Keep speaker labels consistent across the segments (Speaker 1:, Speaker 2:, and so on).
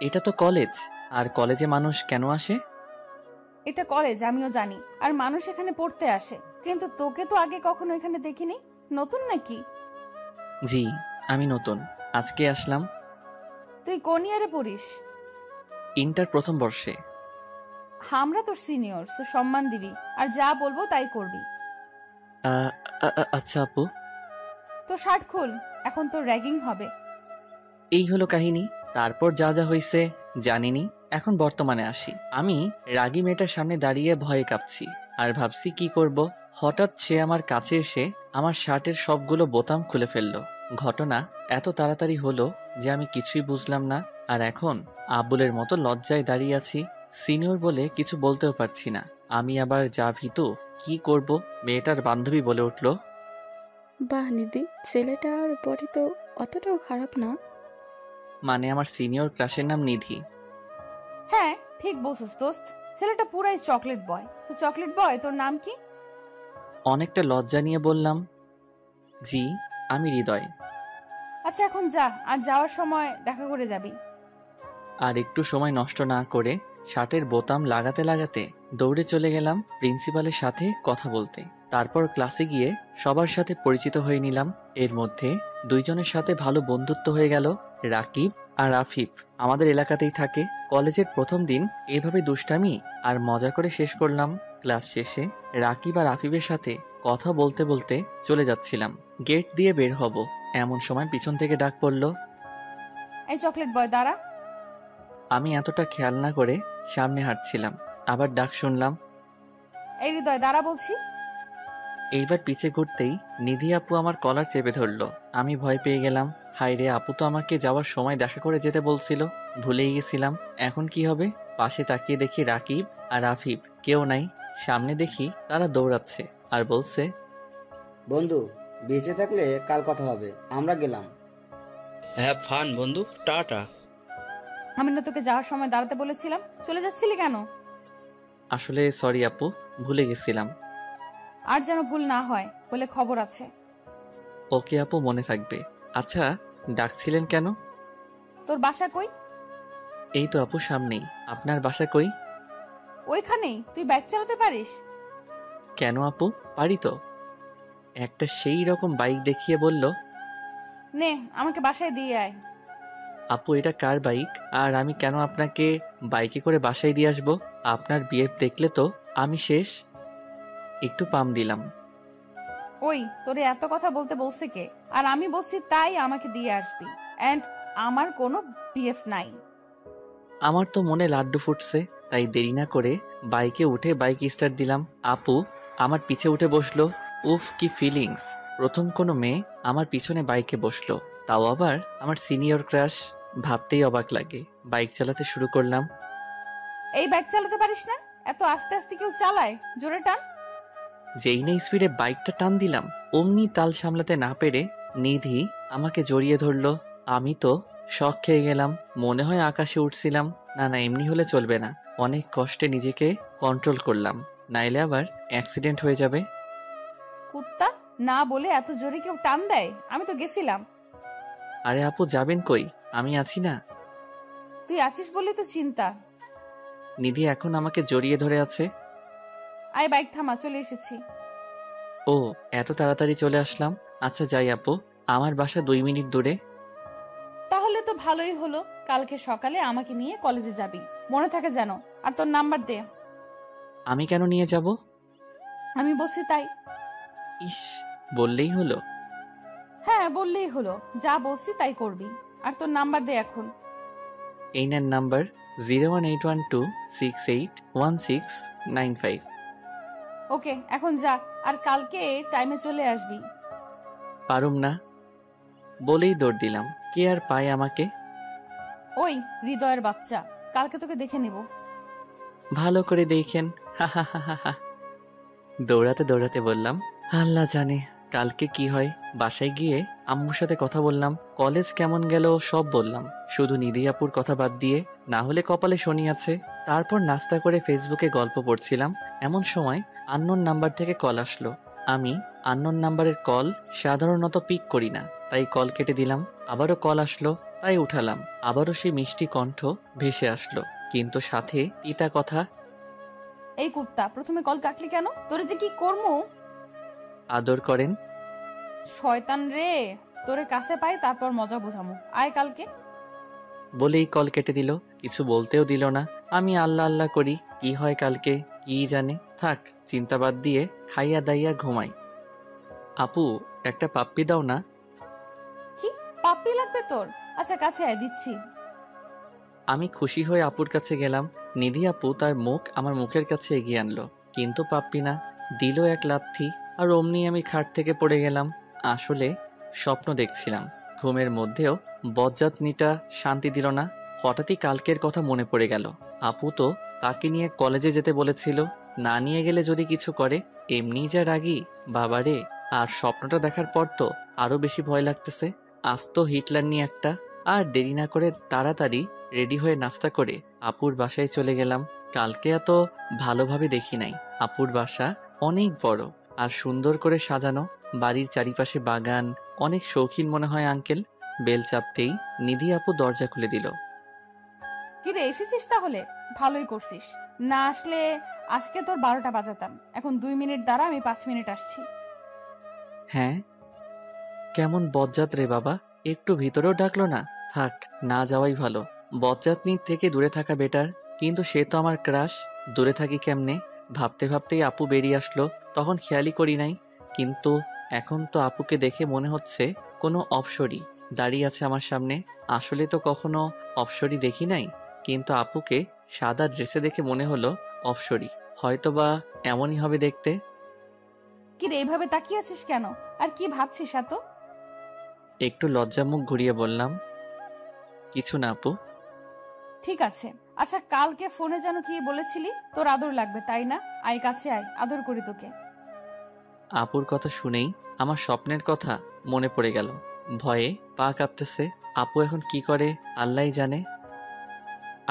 Speaker 1: এটা তো কলেজ। আর কলেজে মানুষ কেন আসে?
Speaker 2: এটা কলেজ, আমিও জানি। আর মানুষ এখানে পড়তে আসে, কিন্তু তোকে তো আগে কখনো এখানে দেখিনি। নতুন নাকি?
Speaker 1: জি, আমি নতুন, আজকে আসলাম।
Speaker 2: তুই কোন ইয়ারে পড়িস?
Speaker 1: ইন্টার প্রথম বর্ষে।
Speaker 2: আমরা তোর সিনিয়র, তো সম্মান দিবি আর যা বলবো তাই করবি।
Speaker 1: আ- আচ্ছা আপু।
Speaker 2: তো শার্ট খোল, এখন তোর র্যাগিং হবে।
Speaker 1: এই হলো কাহিনী। তারপর যা যা হয়েছে জানিনি। এখন বর্তমানে আসি। আমি রাগী মেয়েটার সামনে দাঁড়িয়ে ভয়ে কাঁপছি আর ভাবছি কি করব। হঠাৎ সে আমার কাছে এসে আমার শার্টের সবগুলো বোতাম খুলে ফেললো। ঘটনা এত তাড়াতাড়ি হলো যে আমি কিছুই বুঝলাম না। আর এখন আবুলের মতো লজ্জায় দাঁড়িয়ে আছি। সিনিয়র বলে কিছু বলতেও পারছি না। আমি আবার যা ভীতু, কি করব। মেয়েটার বান্ধবী বলে উঠল,
Speaker 3: বাহ নিধি, ছেলেটার বডি তো অতটাও খারাপ না।
Speaker 1: মানে আমার সিনিয়র ক্রাশের নাম নিধি।
Speaker 2: হ্যাঁ, ঠিক বলছিস দোস্ত। ছেলেটা পুরাই চকলেট বয়। তো চকলেট বয়, তোর নাম কি?
Speaker 1: অনেকটা লজ্জা নিয়ে বললাম, জি, আমি হৃদয়।
Speaker 2: আচ্ছা, এখন যা, আর যাওয়ার সময় দেখা করে যাবি।
Speaker 1: আর একটু সময় নষ্ট না করে শার্টের বোতাম লাগাতে লাগাতে দৌড়ে চলে গেলাম প্রিন্সিপালের সাথে কথা বলতে। তারপর ক্লাসে গিয়ে সবার সাথে পরিচিত হয়ে নিলাম। এর মধ্যে দুইজনের সাথে ভালো বন্ধুত্ব হয়ে গেল। রাকিব আর আফিফ আমাদের এলাকাতেই থাকে। কলেজের প্রথম দিন এভাবে দুষ্টামি আর মজা করে শেষ করলাম। ক্লাস শেষে রাকিব আর আফিফের সাথে কথা বলতে বলতে চলে যাচ্ছিলাম। গেট দিয়ে বের হব, এমন সময় পিছন থেকে ডাক পড়ল।
Speaker 2: এই চকলেট বয়, দাঁড়া।
Speaker 1: আমি এতটা খেয়াল না করে সামনে হাঁটছিলাম, আবার ডাক শুনলাম।
Speaker 2: এই হৃদয়, দাঁড়া বলছি।
Speaker 1: এইবার পিছে ঘুরতেই নিধি আপু আমার কলার চেপে ধরলো। আমি ভয় পেয়ে গেলাম। হায় রে, আপু তো আমাকে যাওয়ার সময় দেখা করে যেতে বলছিল, ভুলেই গেছিলাম। এখন কি হবে? পাশে তাকিয়ে দেখি রাকিব আর আফিফ কেউ নাই। সামনে দেখি তারা দৌড়াচ্ছে আর বলছে,
Speaker 4: বন্ধু, বেঁচে থাকলে কাল কথা হবে, আমরা গেলাম।
Speaker 5: হ্যাভ ফান বন্ধু, টাটা।
Speaker 2: আমি না তোকে যাওয়ার সময় দাঁড়াতে বলেছিলাম? চলে যাচ্ছিলি কেন?
Speaker 1: আসলে সরি আপু, ভুলে গেছিলাম।
Speaker 2: আর যেন ভুল না হয় বলে খবর আছে।
Speaker 1: ওকে আপু, মনে থাকবে। আচ্ছা, ডাকছিলেন কেন?
Speaker 2: তোর বাসা কই?
Speaker 1: এই তো আপু সামনেই। আপনার বাসা কই?
Speaker 2: ওইখানেই। তুই বাইক চালাতে পারিস?
Speaker 1: কেন আপু, পারি তো। একটা সেই রকম বাইক দেখিয়ে বলল,
Speaker 2: নে, আমাকে বাসায় দিয়ে আয়।
Speaker 1: আপু এটা কার বাইক? আর আমি কেন আপনাকে বাইকে করে বাসায় দিয়ে আসবো? আপনার বিয়ে দেখলে তো আমি শেষ। একটু পাম দিলাম।
Speaker 2: ওই, তোরে এত কথা বলতে বলছে কে? আর আমি বলছি তাই আমাকে দিয়ে আসবি। এন্ড আমার কোনো বিএফ নাই।
Speaker 1: আমার তো মনে লাড্ডু ফুটছে, তাই দেরি না করে বাইকে উঠে বাইক স্টার্ট দিলাম। আপু আমার পিছে উঠে বসলো। উফ, কি ফিলিংস! প্রথম কোনো মেয়ে আমার পিছনে বাইকে বসলো, তাও আবার আমার সিনিয়র ক্রাশ। ভাবতেই অবাক লাগে। বাইক চালাতে শুরু করলাম।
Speaker 2: এই বাইক চালাতে পারিস না? এত আস্তে আস্তে কেউ চালায়? জোরে টান।
Speaker 1: যেই না স্পিডে বাইকটা টান দিলাম, অমনি তাল সামলাতে না পেরে নিধি আমাকে জড়িয়ে ধরলো। আমি তো শক খেয়ে গেলাম। মনে হয় আকাশে উঠছিলাম। না না, এমনি হলে চলবে না। অনেক কষ্টে নিজেকে কন্ট্রোল করলাম, নাইলে আবার অ্যাক্সিডেন্ট হয়ে যাবে।
Speaker 2: কুত্তা, না বলে এত জোরে কেউ টান দেয়? আমি তো গেছিলাম।
Speaker 1: আরে আপু, যাবেন কই? আমি আছি না।
Speaker 2: তুই আছিস বলে তো চিন্তা।
Speaker 1: নিধি এখন আমাকে জড়িয়ে ধরে আছে।
Speaker 2: আয়, বাইক থামা, চলে এসেছি।
Speaker 1: ও, এত তাড়াতাড়ি চলে আসলাম। আচ্ছা যাই আপু, আমার বাসা 2 মিনিট দূরে।
Speaker 2: তাহলে তো ভালোই হলো। কালকে সকালে আমাকে নিয়ে কলেজে যাবি, মনে থাকে যেন। আর তোর নাম্বার দে।
Speaker 1: আমি কেন নিয়ে যাব?
Speaker 2: আমি বলছি তাই।
Speaker 1: ইস, বললেই হলো।
Speaker 2: হ্যাঁ, বললেই হলো। যা বলছি তাই করবি। আর তোর নাম্বার দে এখন।
Speaker 1: এই নেন নাম্বার, 01812681695।
Speaker 2: ওকে, এখন যা। আর কালকে টাইমে চলে আসবি।
Speaker 1: পারুম না বলেই দৌড় দিলাম। কে আর পায় আমাকে?
Speaker 2: ওই হৃদয়ের বাচ্চা, কালকে তোকে দেখে নেব।
Speaker 1: ভালো করে দেখেন। হা হা হা হা হা। দৌড়াতে দৌড়াতে বললাম, আল্লাহ জানে কালকে কি হয়। বাসায় গিয়ে আম্মুর সাথে কথা বললাম। কলেজ কেমন গেল সব বললাম, শুধু নিধি আপুর কথা বাদ দিয়ে। না হলে কপালে শনি আছে। তারপর নাস্তা করে ফেসবুকে গল্প পড়ছিলাম। এমন সময় আননোন নাম্বার থেকে কল আসলো। আমি আননোন নাম্বারের কল সাধারণত পিক করি না, তাই কল কেটে দিলাম। আবারও কল আসলো, তাই উঠালাম। আবারও সেই মিষ্টি কণ্ঠ ভেসে আসলো, কিন্তু সাথে তিতা কথা।
Speaker 2: এই কুত্তা, প্রথমে কল কাটলি কেন? তোরে যে কি করমু।
Speaker 1: আদর করেন।
Speaker 2: শয়তান রে, তোরে কাছে পাই তারপর মজা বোঝামু। আয় কালকে।
Speaker 1: বলেই কল কেটে দিল, কিছু বলতেও দিল না। আমি আল্লাহ আল্লাহ করি, কি হয় কালকে কি জানে। থাক, চিন্তা বাদ দিয়ে খাইয়া দাইয়া ঘুমাই। আপু, একটা পাপ্পি দাও না।
Speaker 2: কি পাপ্পি লাগবে তোর? আচ্ছা কাছে আয়, দিচ্ছি।
Speaker 1: আমি খুশি হয়ে আপুর কাছে গেলাম। নিধি আপু তার মুখ আমার মুখের কাছে এগিয়ে আনলো, কিন্তু পাপ্পি না, দিল এক লাথি। আর অমনি আমি খাট থেকে পড়ে গেলাম। আসলে স্বপ্ন দেখছিলাম। ঘুমের মধ্যেও বজ্জাতনিটা শান্তি দিল না। হঠাৎই কালকের কথা মনে পড়ে গেল। আপু তো তাকে নিয়ে কলেজে যেতে বলেছিল, না নিয়ে গেলে যদি কিছু করে। এমনি যা রাগী বাবারে। আর স্বপ্নটা দেখার পর তো আরো বেশি ভয় লাগতেছে। আস্ত হিটলার নিয়ে একটা। আর দেরি না করে তাড়াতাড়ি রেডি হয়ে নাস্তা করে আপুর বাসায় চলে গেলাম। কালকে এত ভালোভাবে দেখি নাই। আপুর বাসা অনেক বড় আর সুন্দর করে সাজানো। বাড়ির চারিপাশে বাগান। অনেক শৌখিন মনে হয় আঙ্কেল। বেল চাপতেই নিধি আপু দরজা খুলে দিল।
Speaker 2: কি রে, এসেছিস তাহলে? ভালোই করছিস। না আসলে আজকে তোর 12টা বাজাতাম। এখন 2 মিনিট দাঁড়া, আমি 5 মিনিট আসছি।
Speaker 1: হ্যাঁ, কেমন বজ্জাত রে বাবা, একটু ভিতরেও ডাকলো না। থাক, না যাওয়াই ভালো। বজ্জাতনির থেকে দূরে থাকা বেটার। কিন্তু সে তো আমার ক্রাশ, দূরে থাকি কেমনে? ভাবতে ভাবতেই আপু বেরিয়ে আসলো। তখন খেয়ালই করি নাই, কিন্তু এখন তো আপুকে দেখে মনে হচ্ছে কোনো অপ্সরী দাঁড়িয়ে আছে আমার সামনে। আসলে তো কখনো অপ্সরী দেখি নাই, কিন্তু আপুকে সাদা ড্রেসে দেখে মনে হলো অপ্সরী। হয়তোবা এমনই হবে দেখতে।
Speaker 2: কি রে, এইভাবে তাকিয়ে আছিস কেন? আর কি ভাবছিস এত?
Speaker 1: একটু লজ্জা মুখ ঘুরিয়ে বললাম, কিছু না আপু।
Speaker 2: ঠিক আছে। আচ্ছা কালকে ফোনে যেন কি বলেছিলি তোর আদর লাগবে, তাই না? আয় কাছে আয়, আদর করি তোকে।
Speaker 1: আপুর কথা শুনেই আমার স্বপ্নের কথা মনে পড়ে গেল। ভয়ে পা কাঁপতেছে। আপু এখন কি করে আল্লাহই জানে।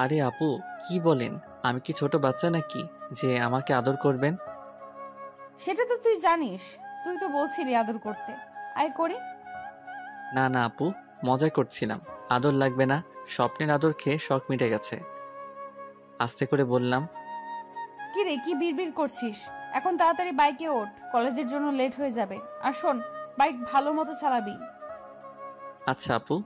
Speaker 1: আরে আপু, কি বলেন? আমি কি ছোট বাচ্চা নাকি যে আমাকে আদর করবেন?
Speaker 2: সেটা তো তুই জানিস, তুই তো বলছিলি আদর করতে। আয় করি।
Speaker 1: না না আপু, মজা করছিলাম। আদর লাগবে না, স্বপ্নের আদর খেয়ে শখ মিটে গেছে। আস্তে করে বললাম।
Speaker 2: কি রে, কি বিড়বিড় করছিস? এখন তাড়াতাড়ি বাইকে ওঠ, কলেজের জন্য লেট হয়ে যাবে। আর শোন, বাইক ভালো মতো চালাবি।
Speaker 1: আচ্ছা আপু।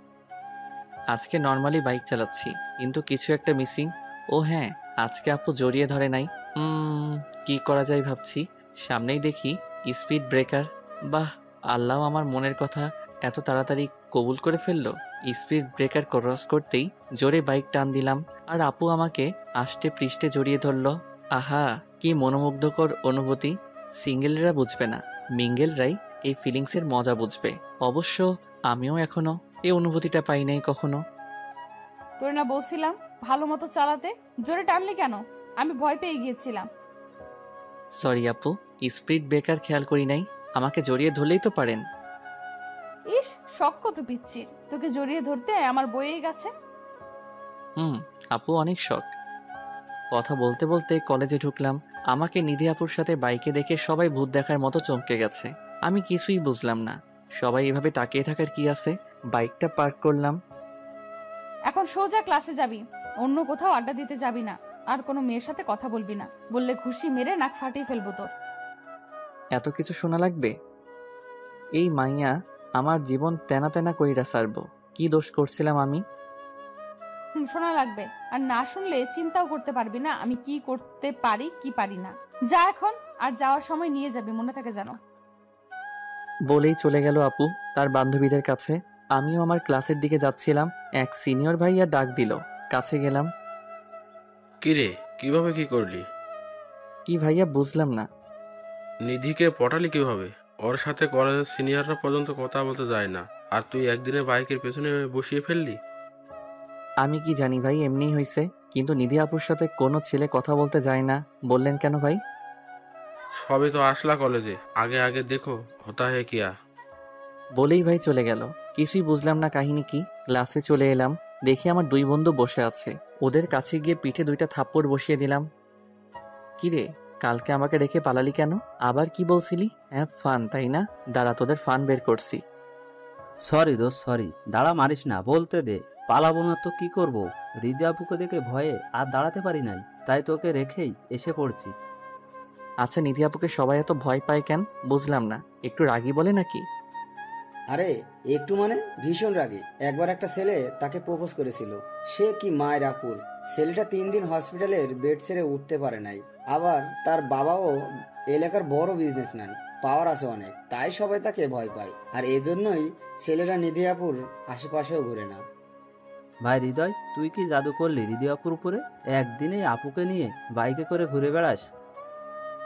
Speaker 1: আজকে নর্মালি বাইক চালাচ্ছি, কিন্তু কিছু একটা মিসিং। ও হ্যাঁ, আজকে আপু জড়িয়ে ধরে নাই। কি করা যায় ভাবছি। সামনেই দেখি স্পিড ব্রেকার। বাহ, আল্লাহ আমার মনের কথা এত তাড়াতাড়ি কবুল করে ফেললো। স্পিড ব্রেকার ক্রস করতেই জোরে বাইক টান দিলাম, আর আপু আমাকে আষ্টে পৃষ্ঠে জড়িয়ে ধরলো। আহা, কি মনোমুগ্ধকর অনুভূতি। সিঙ্গেলরা বুঝবে না, মিঙ্গেলরাই এই ফিলিংসের মজা বুঝবে। অবশ্য আমিও এখনো এই অনুভূতিটা পাই নাই কখনো।
Speaker 2: তোর না বলছিলাম ভালো মতো চালাতে, জোরে টানলি কেন? আমি ভয় পেয়ে গিয়েছিলাম।
Speaker 1: সরি আপু, স্পিড ব্রেকার খেয়াল করি নাই। আমাকে জড়িয়ে ধরলেই তো পারেন।
Speaker 2: ইস, শখ কত পিচ্ছির, তোকে জড়িয়ে ধরতে আমার বইয়ে গেছে।
Speaker 1: আপু অনেক শখ। কথা বলতে বলতে কলেজে ঢুকলাম। আমাকে নিধি আপুর সাথে বাইকে দেখে সবাই ভূত দেখার মতো চমকে গেছে। আমি কিছুই বুঝলাম না, সবাই এভাবে তাকিয়ে থাকার কি আছে। বাইকটা পার্ক করলাম।
Speaker 2: এখন সোজা ক্লাসে যাবি, অন্য কোথাও আড্ডা দিতে যাবি না। আর কোনো মেয়ের সাথে কথা বলবি না, বললে ঘুষি মেরে নাক ফাটিয়ে ফেলবো তোর।
Speaker 1: এত কিছু শোনা লাগবে? এই মাইয়া আমার জীবন তেনা তেনা কইরা সারবো। কি দোষ করছিলাম আমি?
Speaker 2: শোনা লাগবে। আর না শুনলে চিন্তাও করতে পারবি না আমি কি করতে পারি কি পারি না। যা এখন, আর যাওয়ার সময় নিয়ে যাবি, মনে থাকে যেন।
Speaker 1: বলেই চলে গেল আপু তার বান্ধবীদের কাছে। আমিও আমার ক্লাসের দিকে যাচ্ছিলাম, এক সিনিয়র ভাইয়া ডাক দিল। কাছে গেলাম।
Speaker 6: কিরে, কিভাবে কি করলি?
Speaker 1: কি ভাইয়া, বুঝলাম না।
Speaker 6: নিধিকে পটালি কিভাবে? ওর সাথে কলেজের সিনিয়ররা পর্যন্ত কথা বলতে যায় না, আর তুই একদিনে বাইকের পেছনে বসিয়ে ফেললি?
Speaker 1: আমি কি জানি ভাই, এমনিই হয়েছে। কিন্তু নিধি আপুর সাথে কোনো ছেলে কথা বলতে যায় না বললেন কেন ভাই?
Speaker 6: সবে তো আসলা কলেজে, আগে আগে দেখো হতা হে কিয়া।
Speaker 1: বলেই ভাই চলে গেল। কিছুই বুঝলাম না কাহিনী কি। ক্লাসে চলে এলাম, দেখি আমার 2 বন্ধু বসে আছে। ওদের কাছে গিয়ে পিঠে 2টা থাপ্পড় বসিয়ে দিলাম। কিরে, কালকে আমাকে রেখে পালালি কেন? আবার কি বলছিলি? হ্যাঁ ফান, তাই না? দাঁড়া, তোদের ফান বের করছি।
Speaker 7: সরি দোস্ত সরি, দাঁড়া মারিস না, বলতে দে। পালাবো না তো কি করব? হৃদি আপুকে দেখে ভয়ে আর দাঁড়াতে পারি নাই, তাই তোকে রেখেই এসে পড়ছি।
Speaker 1: আচ্ছা, নিধি আপুকে সবাই এত ভয় পায় কেন বুঝলাম না। একটু রাগী বলে নাকি?
Speaker 4: আরে একটু মানে ভীষণ রাগী। একবার একটা ছেলে তাকে প্রপোজ করেছিল। সে কি মায়ের আপুর। ছেলেটা 3 দিন হসপিটালের বেড ছেড়ে উঠতে পারে নাই। আবার তার বাবাও এলাকার বড় বিজনেসম্যান, পাওয়ার আছে অনেক, তাই সবাই তাকে ভয় পায়। আর এজন্যই ছেলেরা নিধি আপুর আশেপাশেও ঘুরে না।
Speaker 7: ভাই হৃদয়, তুই কি জাদু করলি হৃদি আপুর উপরে? একদিনেই আপুকে নিয়ে বাইকে করে ঘুরে বেড়াস?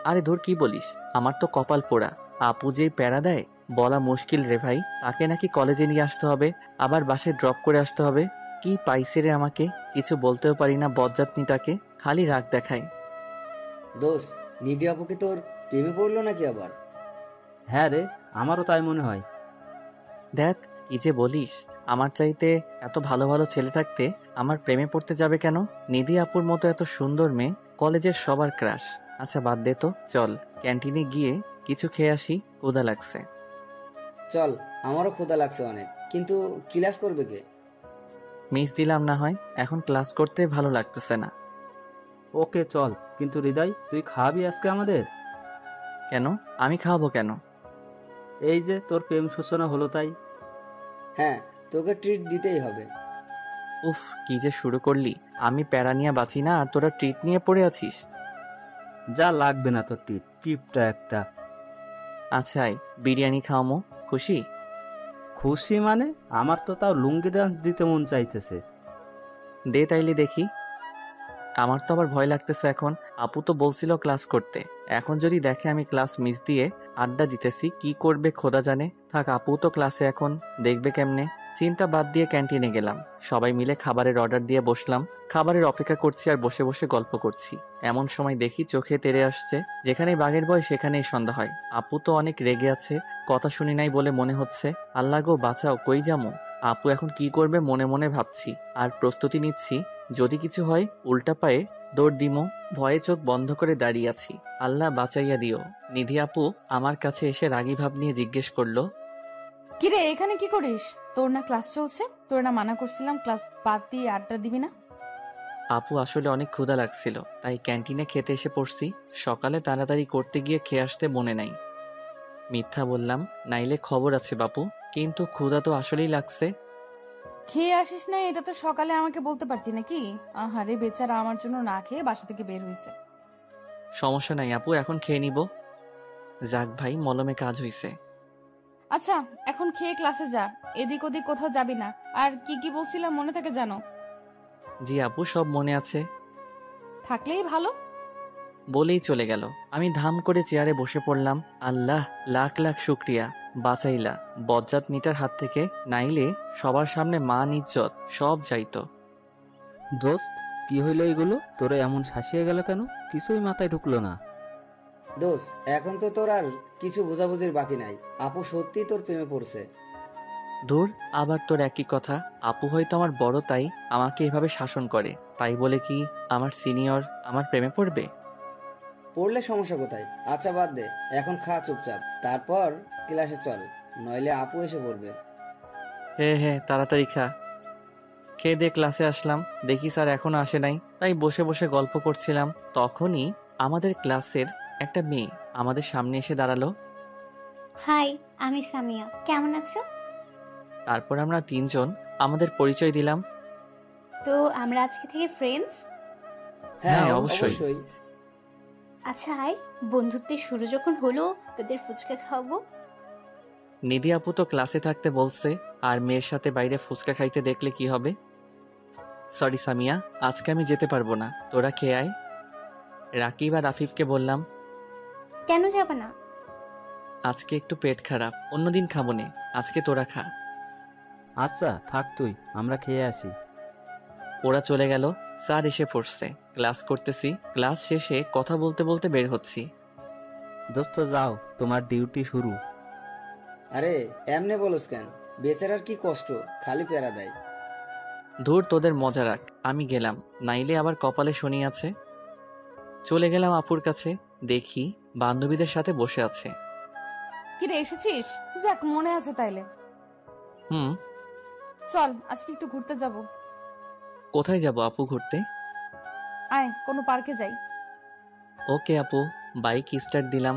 Speaker 1: আরে ধুর, কি বলিস? আমার তো কপাল পোড়া। আপু যেই প্যারা দেয় বলা মুশকিল রে ভাই। তাকে নাকি কলেজে নিয়ে আসতে হবে, আবার বাসায় ড্রপ করে আসতে হবে। কি পাইছে রে আমাকে, কিছু বলতেও পারি না বজ্জাতনিটাকে, খালি রাগ দেখায়।
Speaker 4: দোষ, নিধি আপুকে তোর প্রেমে পড়লো নাকি আবার?
Speaker 7: হ্যাঁ রে, আমারও তাই মনে হয়।
Speaker 1: দেখ কি যে বলিস, আমার চাইতে এত ভালো ভালো ছেলে থাকতে আমার প্রেমে পড়তে যাবে কেন? নিধি আপুর মতো এত সুন্দর মেয়ে কলেজের সবার ক্রাশ। আচ্ছা বাদ দে তো, চল ক্যান্টিনে গিয়ে কিছু খেয়ে আসি, ক্ষুধা লাগছে।
Speaker 4: চল, আমারও ক্ষুধা লাগছে অনেক, কিন্তু ক্লাস করবে কে?
Speaker 1: মিস দিলাম না হয়, এখন ক্লাস করতে ভালো লাগতেছে না।
Speaker 7: ওকে চল, কিন্তু হৃদয় তুই খাওয়াবি আজকে আমাদের?
Speaker 1: কেন? আমি খাওয়াবো কেন?
Speaker 7: এই যে তোর প্রেম সূচনা হলো তাই।
Speaker 4: হ্যাঁ, তোকে ট্রিট দিতেই হবে।
Speaker 1: উফ, কি যে শুরু করলি। আমি প্যারা নিয়ে বাঁচি না আর তোরা ট্রিট নিয়ে পড়ে আছিস।
Speaker 7: যা লাগবে না তোর টিপটা একটা।
Speaker 1: আচ্ছা আয়, বিরিয়ানি খাওয়ামো, খুশি?
Speaker 7: খুশি মানে? আমার তো তাও লুঙ্গি ডান্স দিতে মন চাইতেছে।
Speaker 1: দে তাইলে দেখি। আমার তো আবার ভয় লাগতেছে এখন। আপু তো বলছিল ক্লাস করতে, এখন যদি দেখে আমি ক্লাস মিস দিয়ে আড্ডা দিতেছি, কি করবে খোদা জানে। থাক, আপু তো ক্লাসে, এখন দেখবে কেমনে। চিন্তা বাদ দিয়ে ক্যান্টিনে গেলাম। সবাই মিলে খাবারের অর্ডার দিয়ে বসলাম। খাবারের অপেক্ষা করছি আর বসে বসে গল্প করছি। এমন সময় দেখি চোখে তেড়ে আসছে, যেখানেই বাঘের ভয় সেখানেই সন্ধ্যা হয়। আপু তো অনেক রেগে আছে, কথা শুনি নাই বলে মনে হচ্ছে। আল্লাহ গো বাঁচাও, কই যামো। আপু এখন কি করবে মনে মনে ভাবছি, আর প্রস্তুতি নিচ্ছি যদি কিছু হয় উল্টা পায়ে দৌড় দিমো। ভয়ে চোখ বন্ধ করে দাঁড়িয়ে আছি। আল্লাহ বাঁচাইয়া দিও। নিধি আপু আমার কাছে এসে রাগী ভাব নিয়ে জিজ্ঞেস করলো,
Speaker 2: কিরে এখানে কি করিস? তোর না ক্লাস চলছে? তোর না মানা করছিলাম ক্লাস বাদ দিয়ে আড্ডা দিবি না?
Speaker 1: আপু আসলে অনেক ক্ষুধা লাগছিল, তাই ক্যান্টিনে খেতে এসে পড়ছি। সকালে তাড়াতাড়ি করতে গিয়ে খেয়ে আসতে মনে নাই। মিথ্যা বললাম, নাইলে খবর আছে বাপু, কিন্তু ক্ষুধা তো আসলেই লাগছে।
Speaker 2: খেয়ে আসিস না এটা তো সকালে আমাকে বলতে পারতি নাকি? আহারে বেচারা আমার জন্য না খেয়ে বাসা থেকে বের হয়েছে।
Speaker 1: সমস্যা নাই আপু, এখন খেয়ে নিব। যাক ভাই, মলমে কাজ হইছে।
Speaker 2: আচ্ছা এখন খেয়ে ক্লাসে যা, এদিক ওদিক কোথাও যাবি না। আর কি কি বলছিলাম মনে থাকে জানো?
Speaker 1: জি আপু, সব মনে আছে।
Speaker 2: থাকলেই ভালো।
Speaker 1: বলেই চলে গেল। আমি ধাম করে চেয়ারে বসে পড়লাম। আল্লাহ লাখ লাখ শুক্রিয়া, বাঁচাইলা বজ্জাত নিটার হাত থেকে, নাইলে সবার সামনে মান ইজ্জত সব যাইতো।
Speaker 7: দোস্ত, কি হইলো এগুলো? তোরা এমন শাসিয়ে গেল কেন? কিছুই মাথায় ঢুকলো না।
Speaker 4: দোষ, এখন তো তোর আর কিছু বোঝাবুঝির বাকি নাই। আপু সত্যি তোর প্রেমে পড়ছে।
Speaker 1: দূর, আবার তোর একই কথা। আপু হয়তো আমার বড়, তাই আমাকে এভাবে শাসন করে। তাই বলে কি আমার সিনিয়র আমার প্রেমে পড়বে?
Speaker 4: পড়লে সমস্যা কোথায়? আচ্ছা বাদ দে, এখন খা চুপচাপ, তারপর ক্লাসে চল, নইলে আপু এসে পড়বে।
Speaker 1: হ্যাঁ হ্যাঁ, তাড়াতাড়ি খা। খেয়ে দিয়ে ক্লাসে আসলাম, দেখি স্যার এখনো আসে নাই। তাই বসে বসে গল্প করছিলাম। তখনই আমাদের ক্লাসের একটা মেয়ে আমাদের সামনে এসে দাঁড়ালো।
Speaker 8: হাই, আমি সামিয়া। কেমন আছো?
Speaker 1: তারপর আমরা তিনজন আমাদের পরিচয় দিলাম।
Speaker 8: তো আমরা আজকে থেকে ফ্রেন্ডস?
Speaker 1: হ্যাঁ, অবশ্যই।
Speaker 8: আচ্ছা আয়, বন্ধুত্বের শুরু যখন হলো তোদের ফুচকা খাওয়াবো।
Speaker 1: নিধি আপু তো ক্লাসে থাকতে বলছে, আর মেয়ের সাথে বাইরে ফুচকা খাইতে দেখলে কি হবে। সরি সামিয়া, আজকে আমি যেতে পারবো না, তোরা খেয়ে আয়। রাকিব আর আফিফকে বললাম,
Speaker 8: কেন যাবে না?
Speaker 1: আজকে একটু পেট খারাপ, অন্যদিন খাবো নে, আজকে তোরা খা।
Speaker 7: আচ্ছা থাক তুই, আমরা খেয়ে আসি।
Speaker 1: ওরা চলে গেল। স্যার এসে পড়ছে, ক্লাস করতেছি। ক্লাস শেষে কথা বলতে বলতে বের হচ্ছি।
Speaker 7: দোস্ত যাও, তোমার ডিউটি শুরু।
Speaker 4: আরে এমনে বলস কেন? বেচারার কি কষ্ট, খালি প্যারা দেয়।
Speaker 1: ধুর, তোদের মজা রাখ, আমি গেলাম, নাইলে আবার কপালে শনি আছে। চলে গেলাম আপুর কাছে, দেখি বান্ধবীদের সাথে বসে আছে।
Speaker 2: কিরে এসেছিস? যাক মনে আছে তাইলে।
Speaker 1: হুম।
Speaker 2: চল আজকে একটু ঘুরতে যাব।
Speaker 1: কোথায় যাব আপু ঘুরতে?
Speaker 2: আয় কোনো পার্কে যাই।
Speaker 1: ওকে আপু। বাইক স্টার্ট দিলাম।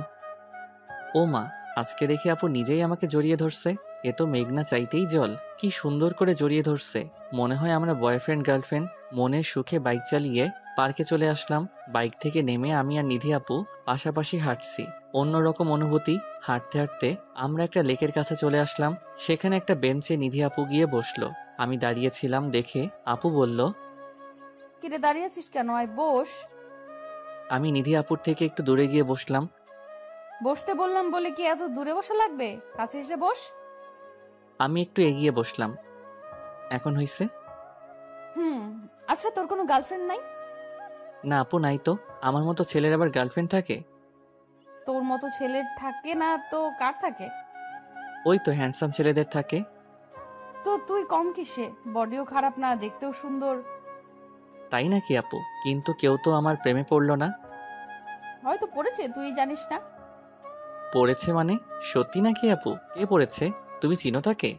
Speaker 1: ও মা, আজকে দেখি আপু নিজেই আমাকে জড়িয়ে ধরছে। এ তো মেঘনা চাইতেই জল। কি সুন্দর করে জড়িয়ে ধরছে, মনে হয় আমরা বয়ফ্রেন্ড গার্লফ্রেন্ড। মনের সুখে বাইক চালিয়ে পার্কে চলে আসলাম। বাইক থেকে নেমে আমি আর নিধি আপু পাশাপাশি হাঁটছি। অন্যরকম অনুভূতি। হাঁটতে হাঁটতে আমরা একটা লেকের কাছে চলে আসলাম। সেখানে একটা বেঞ্চে নিধি আপু গিয়ে বসলো। আমি দাঁড়িয়েছিলাম দেখে আপু বলল,
Speaker 2: কিরে দাঁড়িয়ে আছিস কেন? আয় বস।
Speaker 1: আমি নিধি আপুর থেকে একটু দূরে গিয়ে বসলাম।
Speaker 2: বসতে বললাম বলে কি এত দূরে বসা লাগবে? কাছে এসে বস।
Speaker 1: আমি একটু এগিয়ে বসলাম। এখন হইছে?
Speaker 2: হুম। আচ্ছা তোর কোনো গার্লফ্রেন্ড নাই?
Speaker 1: না আপু, নাই তো। আমার মতো ছেলের আবার গার্লফ্রেন্ড থাকে?
Speaker 2: তোর মতো ছেলের থাকে না তো কার থাকে?
Speaker 1: ওই তো হ্যান্ডসাম ছেলেদের থাকে।
Speaker 2: তো তুই কম কিসে? বডিও খারাপ না, দেখতেও সুন্দর।
Speaker 1: তাই নাকি আপু? কিন্তু কেউ তো আমার প্রেমে পড়লো না।
Speaker 2: হয়তো পড়েছে, তুই জানিস না।
Speaker 1: পড়েছে মানে? সত্যি নাকি আপু? কে পড়েছে? তুমি চিনো তাকে?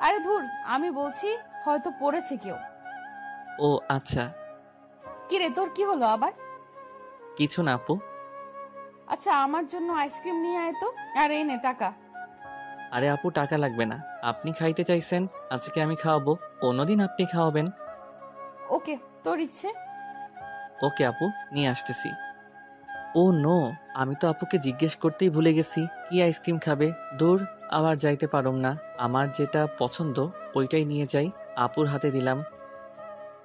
Speaker 2: আরে ধুর, আমি বলছি হয়তো পড়েছে কেউ।
Speaker 1: ও আচ্ছা।
Speaker 2: কিরে তোর কি হলো আবার?
Speaker 1: কিছু না আপু।
Speaker 2: আচ্ছা আমার জন্য আইসক্রিম নিয়ে আয় তো। আর এই নে টাকা।
Speaker 1: আরে আপু, টাকা লাগবে না। আপনি খাইতে চাইছেন, আজকে আমি খাওয়াবো। অন্যদিন আপনি খাওয়াবেন।
Speaker 2: ওকে, তোর ইচ্ছে।
Speaker 1: ওকে আপু, নিয়ে আসতেছি। ও নো, আমি তো আপুকে জিজ্ঞেস করতেই ভুলে গেছি কি আইসক্রিম খাবে। দূর, আবার যাইতে পারুম না। আমার যেটা পছন্দ ওইটাই নিয়ে যাই। আপুর হাতে দিলাম।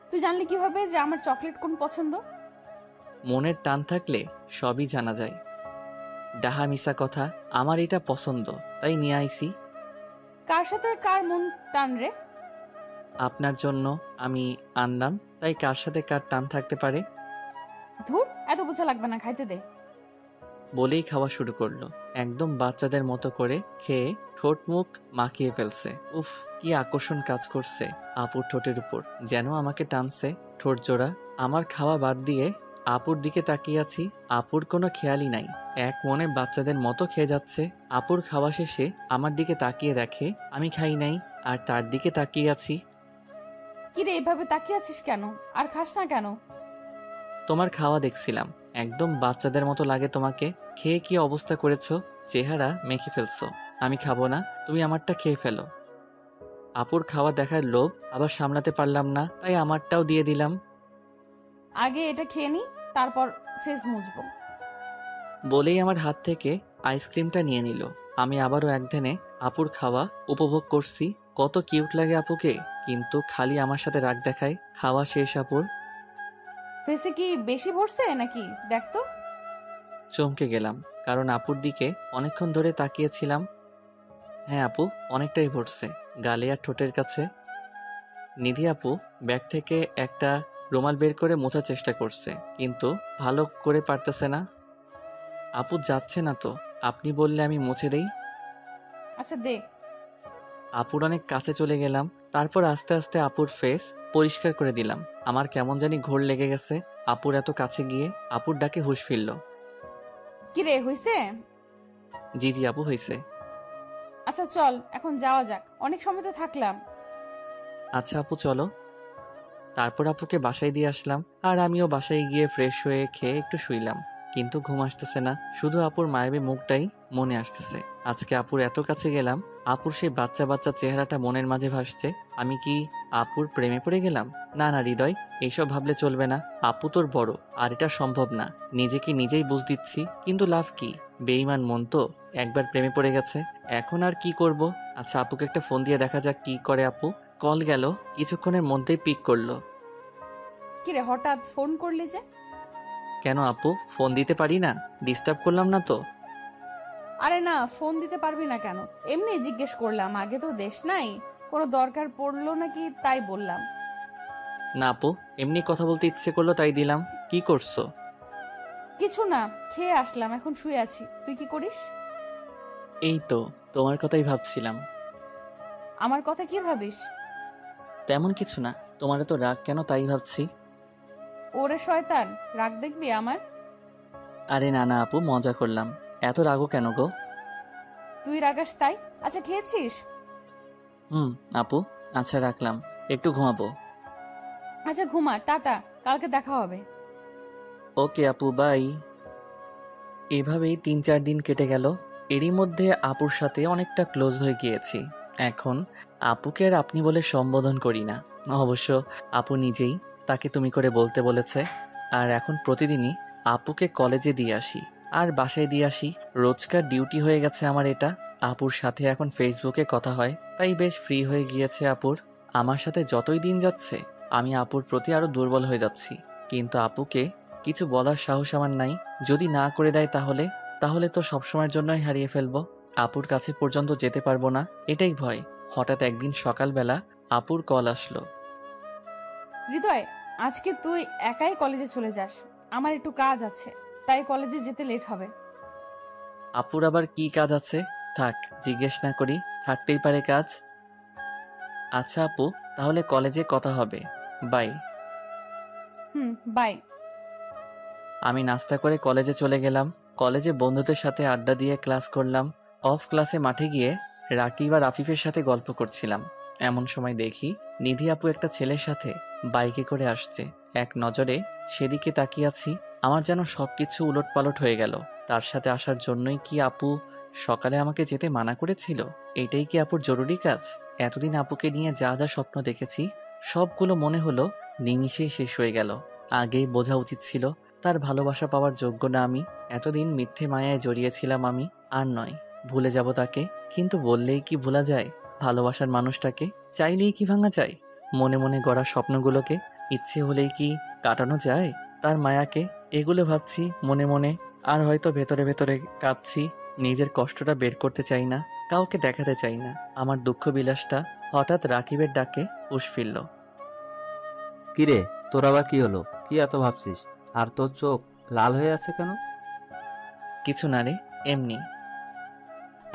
Speaker 2: তুই জানলি কিভাবে যে আমার চকলেট কোন পছন্দ?
Speaker 1: মনের টান থাকলে সবই জানা যায়। ডাহা মিশা কথা। আমার এটা পছন্দ, তাই নিয়ে আইছি।
Speaker 2: কার সাথে কার মন টান রে?
Speaker 1: আপনার জন্য আমি আনলাম, তাই কার সাথে কার টান থাকতে পারে।
Speaker 2: ধুর, এত বোঝা লাগবে না, খাইতে দে।
Speaker 1: বলেই খাওয়া শুরু করলো। একদম বাচ্চাদের মতো করে খেয়ে ঠোঁট মুখ মাখিয়ে ফেলছে। উফ, কি আকর্ষণ কাজ করছে আপুর ঠোঁটের উপর, যেন আমাকে টানছে ঠোঁট জোড়া। আমার খাওয়া বাদ দিয়ে আপুর দিকে তাকিয়ে আছি। আপুর কোনো খেয়ালই নাই, এক মনে বাচ্চাদের মতো খেয়ে যাচ্ছে। আপুর খাওয়া শেষে আমার দিকে তাকিয়ে দেখে আমি খাই নাই, আর তার দিকে তাকিয়ে আছি।
Speaker 2: কিরে এভাবে তাকিয়ে আছিস কেন? আর খাস না কেন?
Speaker 1: তোমার খাওয়া দেখছিলাম, একদম বাচ্চাদের মতো লাগে তোমাকে। খেয়ে কি অবস্থা করেছো, চেহারা মেখে ফেলছো। আমি খাবো না, তুমি আমারটা খেয়ে ফেলো। আপুর খাওয়া দেখার লোভ আবার সামলাতে পারলাম না, তাই আমারটাও দিয়ে দিলাম।
Speaker 2: আগে এটা খেয়ে নি, তারপর ফেস মুছবো।
Speaker 1: বলেই আমার হাত থেকে আইসক্রিমটা নিয়ে নিল। আমি আবারও একধানে আপুর খাওয়া উপভোগ করছি। কত কিউট লাগে আপুকে, কিন্তু খালি আমার সাথে রাগ দেখায়। খাওয়া শেষ আপুর।
Speaker 2: ফেসে কি বেশি ভরছে নাকি দেখ তো।
Speaker 1: চমকে গেলাম, কারণ আপুর দিকে অনেকক্ষণ ধরে তাকিয়েছিলাম। হ্যাঁ আপু, অনেকটাই ভরছে, গালে আর ঠোঁটের কাছে। নিধি আপু ব্যাগ থেকে একটা রুমাল বের করে মোছার চেষ্টা করছে, কিন্তু ভালো করে পারতেছে না। আপু যাচ্ছে না তো, আপনি বললে আমি মুছে দেই।
Speaker 2: আচ্ছা দে।
Speaker 1: আপুর অনেক কাছে চলে গেলাম, তারপর আস্তে আস্তে আপুর ফেস পরিষ্কার করে দিলাম। আমার কেমন জানি ঘোর লেগে গেছে আপুর এত কাছে গিয়ে। আপুর ডাকে হুঁশ ফিরল।
Speaker 2: কিরে হইছে?
Speaker 1: জি জি আপু, হয়েছে।
Speaker 2: আচ্ছা চল এখন যাওয়া যাক, অনেক সময় তো থাকলাম।
Speaker 1: আচ্ছা আপু চলো। তারপর আপুকে বাসায় দিয়ে আসলাম, আর আমিও বাসায় গিয়ে ফ্রেশ হয়ে খেয়ে একটু শুইলাম। কিন্তু ঘুম আসতেছে না, শুধু আপুর মায়াবী মুখটাই মনে আসতেছে। আজকে আপুর এত কাছে গেলাম, আপুর সেই বাচ্চা বাচ্চা চেহারাটা মনের মাঝে ভাসছে। আমি কি আপুর প্রেমে পড়ে গেলাম? না না হৃদয়, এইসব ভাবলে চলবে না। আপু তোর বড়, আর এটা সম্ভব না। নিজেকে নিজেই বুঝ দিচ্ছি, কিন্তু লাভ কি? বেঈমান মন তো, একবার প্রেমে পড়ে গেছে। এখন আর কি করব? আচ্ছা আপুকে একটা ফোন দিয়ে দেখা যাক কি করে আপু। কল গেল, কিছুক্ষণের মধ্যেই পিক করলো।
Speaker 2: কিরে হঠাৎ ফোন করলি যে?
Speaker 1: কেন আপু, ফোন দিতে পারি না? ডিস্টার্ব করলাম না তো?
Speaker 2: আরে না, ফোন দিতে পারবি না কেন, এমনি জিজ্ঞেস করলাম। আগে তো দেশ নাই, কোনো দরকার পড়লো নাকি তাই বললাম।
Speaker 1: না আপু, এমনি কথা বলতে ইচ্ছে করলো তাই দিলাম। কি করছো?
Speaker 2: কিছু না, খেয়ে আসলাম, এখন শুয়ে আছি। তুই কি করিস?
Speaker 1: এই তো তোমার কথাই ভাবছিলাম।
Speaker 2: আমার কথা কি ভাবিস?
Speaker 1: তেমন কিছু না, তোমার তো রাগ কেন তাই ভাবছি।
Speaker 2: ওরে শয়তান, রাগ দেখবি আমার?
Speaker 1: আরে না না আপু, মজা করলাম। এত রাগও কেন গো?
Speaker 2: তুই রাগাস তাই? আচ্ছা খেয়েছিস?
Speaker 1: হুম আপু, আচ্ছা রাখলাম, একটু ঘুমাবো।
Speaker 2: আচ্ছা ঘুমা, টাটা, কালকে দেখা হবে।
Speaker 1: ওকে আপু, বাই। এভাবেই 3-4 দিন কেটে গেল। এরই মধ্যে আপুর সাথে অনেকটা ক্লোজ হয়ে গিয়েছি। এখন আপুকে আর আপনি বলে সম্বোধন করি না। অবশ্য আপু নিজেই তাকে তুমি করে বলতে বলেছে। আর এখন প্রতিদিনই আপুকে কলেজে দিয়ে আসি আর বাসায় দিয়ে আসি। রোজকার ডিউটি হয়ে গেছে আমার এটা। আপুর সাথে এখন ফেসবুকে কথা হয়, তাই বেশ ফ্রি হয়ে গিয়েছে আপুর। আমার সাথে যতই দিন যাচ্ছে আমি আপুর প্রতি আরো দুর্বল হয়ে যাচ্ছি। কিন্তু আপুকে কিছু বলার সাহস আমার নাই। যদি না করে দেয় তাহলে তাহলে তো সবসময়ের জন্যই হারিয়ে ফেলবো। আপুর কাছে পর্যন্ত যেতে পারবো না, এটাই ভয়। হঠাৎ একদিন সকালবেলা আপুর কল আসলো।
Speaker 2: হৃদয়, আজকে তুই একাই কলেজে চলে যাস, আমার একটু কাজ আছে, তাই কলেজে যেতে লেট হবে।
Speaker 1: আপুর আবার কি কাজ আছে? থাক, জিজ্ঞেস না করি, থাকতেই পারে কাজ। আচ্ছা আপু, তাহলে কলেজে কথা হবে, বাই।
Speaker 2: বাই।
Speaker 1: আমি নাস্তা করে কলেজে চলে গেলাম। কলেজে বন্ধুদের সাথে আড্ডা দিয়ে ক্লাস করলাম। অফ ক্লাসে মাঠে গিয়ে রাকিব আর আফিফের সাথে গল্প করছিলাম। এমন সময় দেখি নিধি আপু একটা ছেলের সাথে বাইকে করে আসছে। এক নজরে সেদিকে তাকিয়ে আছি, আমার যেন সবকিছু উলটপালট হয়ে গেল। তার সাথে আসার জন্যই কি আপু সকালে আমাকে যেতে মানা করেছিল? এটাই কি আপুর জরুরি কাজ? এতদিন আপুকে নিয়ে যা যা স্বপ্ন দেখেছি সবগুলো মনে হলো নিমিষেই শেষ হয়ে গেল। আগেই বোঝা উচিত ছিল তার ভালোবাসা পাওয়ার যোগ্য না আমি। এতদিন মিথ্যে মায়ায় জড়িয়েছিলাম আমি। আর নয়, ভুলে যাব তাকে। কিন্তু বললেই কি ভোলা যায় ভালোবাসার মানুষটাকে? চাইলেই কি ভাঙা যায় মনে মনে গড়া স্বপ্নগুলোকে? ইচ্ছে হলেই কি কাটানো যায় তার মায়াকে? এগুলো ভাবছি মনে মনে, আর হয়তো ভেতরে ভেতরে কাঁদছি। নিজের কষ্টটা বের করতে চাই না, কাউকে দেখাতে চাই না আমার দুঃখ বিলাসটা। হঠাৎ রাকিবের ডাকে হুঁশ ফিরল।
Speaker 7: কিরে, তোর আবার কি হলো? কি এত ভাবছিস? আর তোর চোখ লাল হয়ে আছে কেন?
Speaker 1: কিছু না রে, এমনি।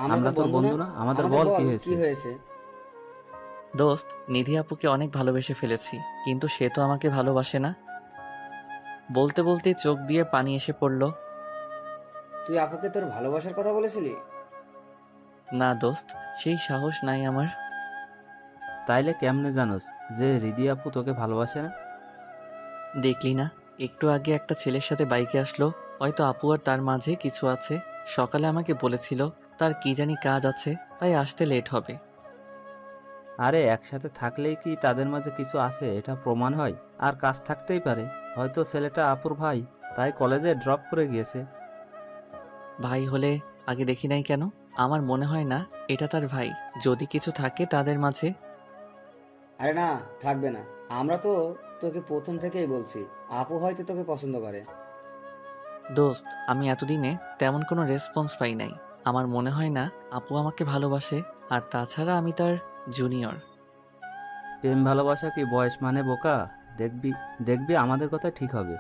Speaker 7: আমরা তোর বন্ধু না? আমাদের বল কি
Speaker 4: কি
Speaker 7: হয়েছে?
Speaker 4: হয়েছে?
Speaker 1: দোস্ত, নিধি আপুকে অনেক ভালোবেসে ফেলেছি, কিন্তু সে তো আমাকে ভালোবাসে না। বলতে বলতে চোখ দিয়ে পানি এসে পড়ল।
Speaker 4: তুই আপুকে তোর ভালোবাসার কথা বলেছিলি?
Speaker 1: না দোস্ত, সেই সাহস নাই আমার।
Speaker 7: তাইলে কেমনে জানোস যে রিদি আপু তোকে ভালোবাসে না?
Speaker 1: দেখলি না, একটু আগে একটা ছেলের সাথে বাইকে আসলো। হয়তো আপু আর তার মাঝে কিছু আছে। সকালে আমাকে বলেছিল তার কি জানি কাজ আছে, তাই আসতে লেট হবে।
Speaker 7: আরে একসাথে থাকলেই কি তাদের মাঝে কিছু আছে এটা প্রমাণ হয়? আর কাজ থাকতেই পারে। হয়তো ছেলেটা আপুর ভাই, তাই কলেজে ড্রপ করে গিয়েছে।
Speaker 1: ভাই হলে আগে দেখি নাই কেন? আমার মনে হয় না এটা তার ভাই। যদি কিছু থাকে তাদের মাঝে।
Speaker 4: আরে না, থাকবে না। আমরা তো তোকে প্রথম থেকেই বলছি, আপু হয়তো তোকে পছন্দ করে।
Speaker 1: দোস্ত, আমি এতদিনে তেমন কোনো রেসপন্স পাই নাই। আমার মনে হয় না আপু আমাকে ভালোবাসে। আর তাছাড়া আমি তার জুনিয়র।
Speaker 7: প্রেম ভালোবাসা কি বয়স মানে বোকা? দেখবি দেখবি আমাদের কথা ঠিক হবে।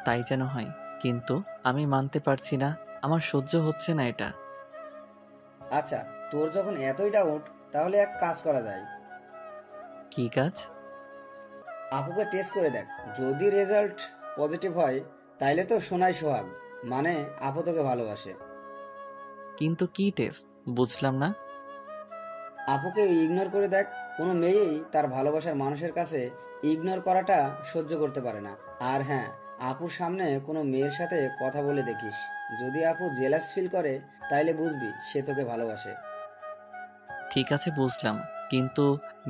Speaker 1: তাই যেন হয়, কিন্তু আমি মানতে পারছি না। আমার সহ্য হচ্ছে না এটা।
Speaker 4: আচ্ছা, তোর যখন এতই ডাউট, তাহলে এক কাজ করা যায়।
Speaker 1: কি কাজ?
Speaker 4: আপুকে টেস্ট করে দেখ। যদি রেজাল্ট পজিটিভ হয়, তাইলে তো সোনাই সোহাগ, মানে আপু তোকে ভালোবাসে।
Speaker 1: কিন্তু কি টেস্ট, বুঝলাম না।
Speaker 4: আপুকে ইগনোর করে দেখ। কোনো মেয়েই তার ভালোবাসার মানুষের কাছে ইগনোর করাটা সহ্য করতে পারে না। আর হ্যাঁ, আপুর সামনে কোনো মেয়ের সাথে কথা বলে দেখিস। যদি আপু জেলাস ফিল করে, তাইলে বুঝবি সে তোকে ভালোবাসে।
Speaker 1: ঠিক আছে, বুঝলাম, কিন্তু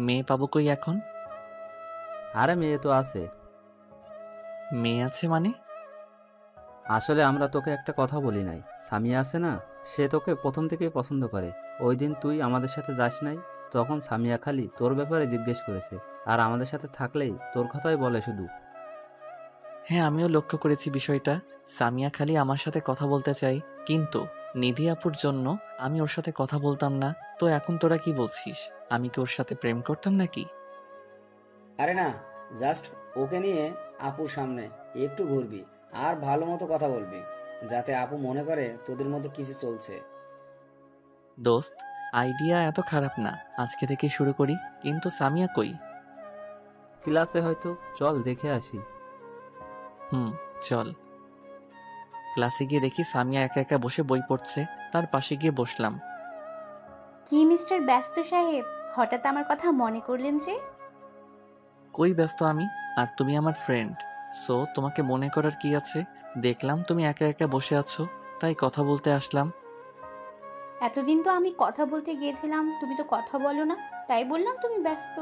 Speaker 1: মেয়ে পাবো কই এখন?
Speaker 7: আরে মেয়ে তো আছে।
Speaker 1: মেয়ে আছে মানে?
Speaker 7: আসলে আমরা তোকে একটা কথা বলি নাই। সামিয়া আছে না, সে তোকে প্রথম থেকেই পছন্দ করে। ওই দিন তুই আমাদের সাথে যাস নাই, তখন সামিয়া খালি তোর ব্যাপারে জিজ্ঞেস করেছে। আর আমাদের সাথে থাকলেই তোর কথাই বলে শুধু।
Speaker 1: হ্যাঁ, আমিও লক্ষ্য করেছি বিষয়টা। সামিয়া খালি আমার সাথে কথা বলতে চাই, কিন্তু নিধি আপুর জন্য আমি ওর সাথে কথা বলতাম না। তো এখন তোরা কি বলছিস, আমি কি ওর সাথে প্রেম করতাম নাকি?
Speaker 4: আরে না, জাস্ট ওকে নিয়ে আপুর সামনে একটু ঘুরবি আর ভালো মতো কথা বলবি, যাতে আপু মনে করে তোদের মধ্যে কিছু চলছে।
Speaker 1: দোস্ত, আইডিয়া এত খারাপ না, আজকে থেকে শুরু করি। কিন্তু সামিয়া কই?
Speaker 7: ক্লাসে হয়তো, চল দেখে আসি।
Speaker 1: চল। ক্লাসে গিয়ে দেখি সামিয়া একা একা বসে বই পড়ছে। তার পাশে গিয়ে বসলাম।
Speaker 8: কি মিস্টার ব্যস্ত সাহেব, হঠাৎ আমার কথা মনে করলেন যে?
Speaker 1: কই ব্যস্ত আমি, আর তুমি আমার ফ্রেন্ড, সো তোমাকে মনে করার কি আছে? দেখলাম তুমি একা একা বসে আছো, তাই কথা বলতে আসলাম।
Speaker 8: এতদিন তো আমি কথা বলতে গিয়েছিলাম, তুমি তো কথা বলো না, তাই বললাম তুমি ব্যস্ত।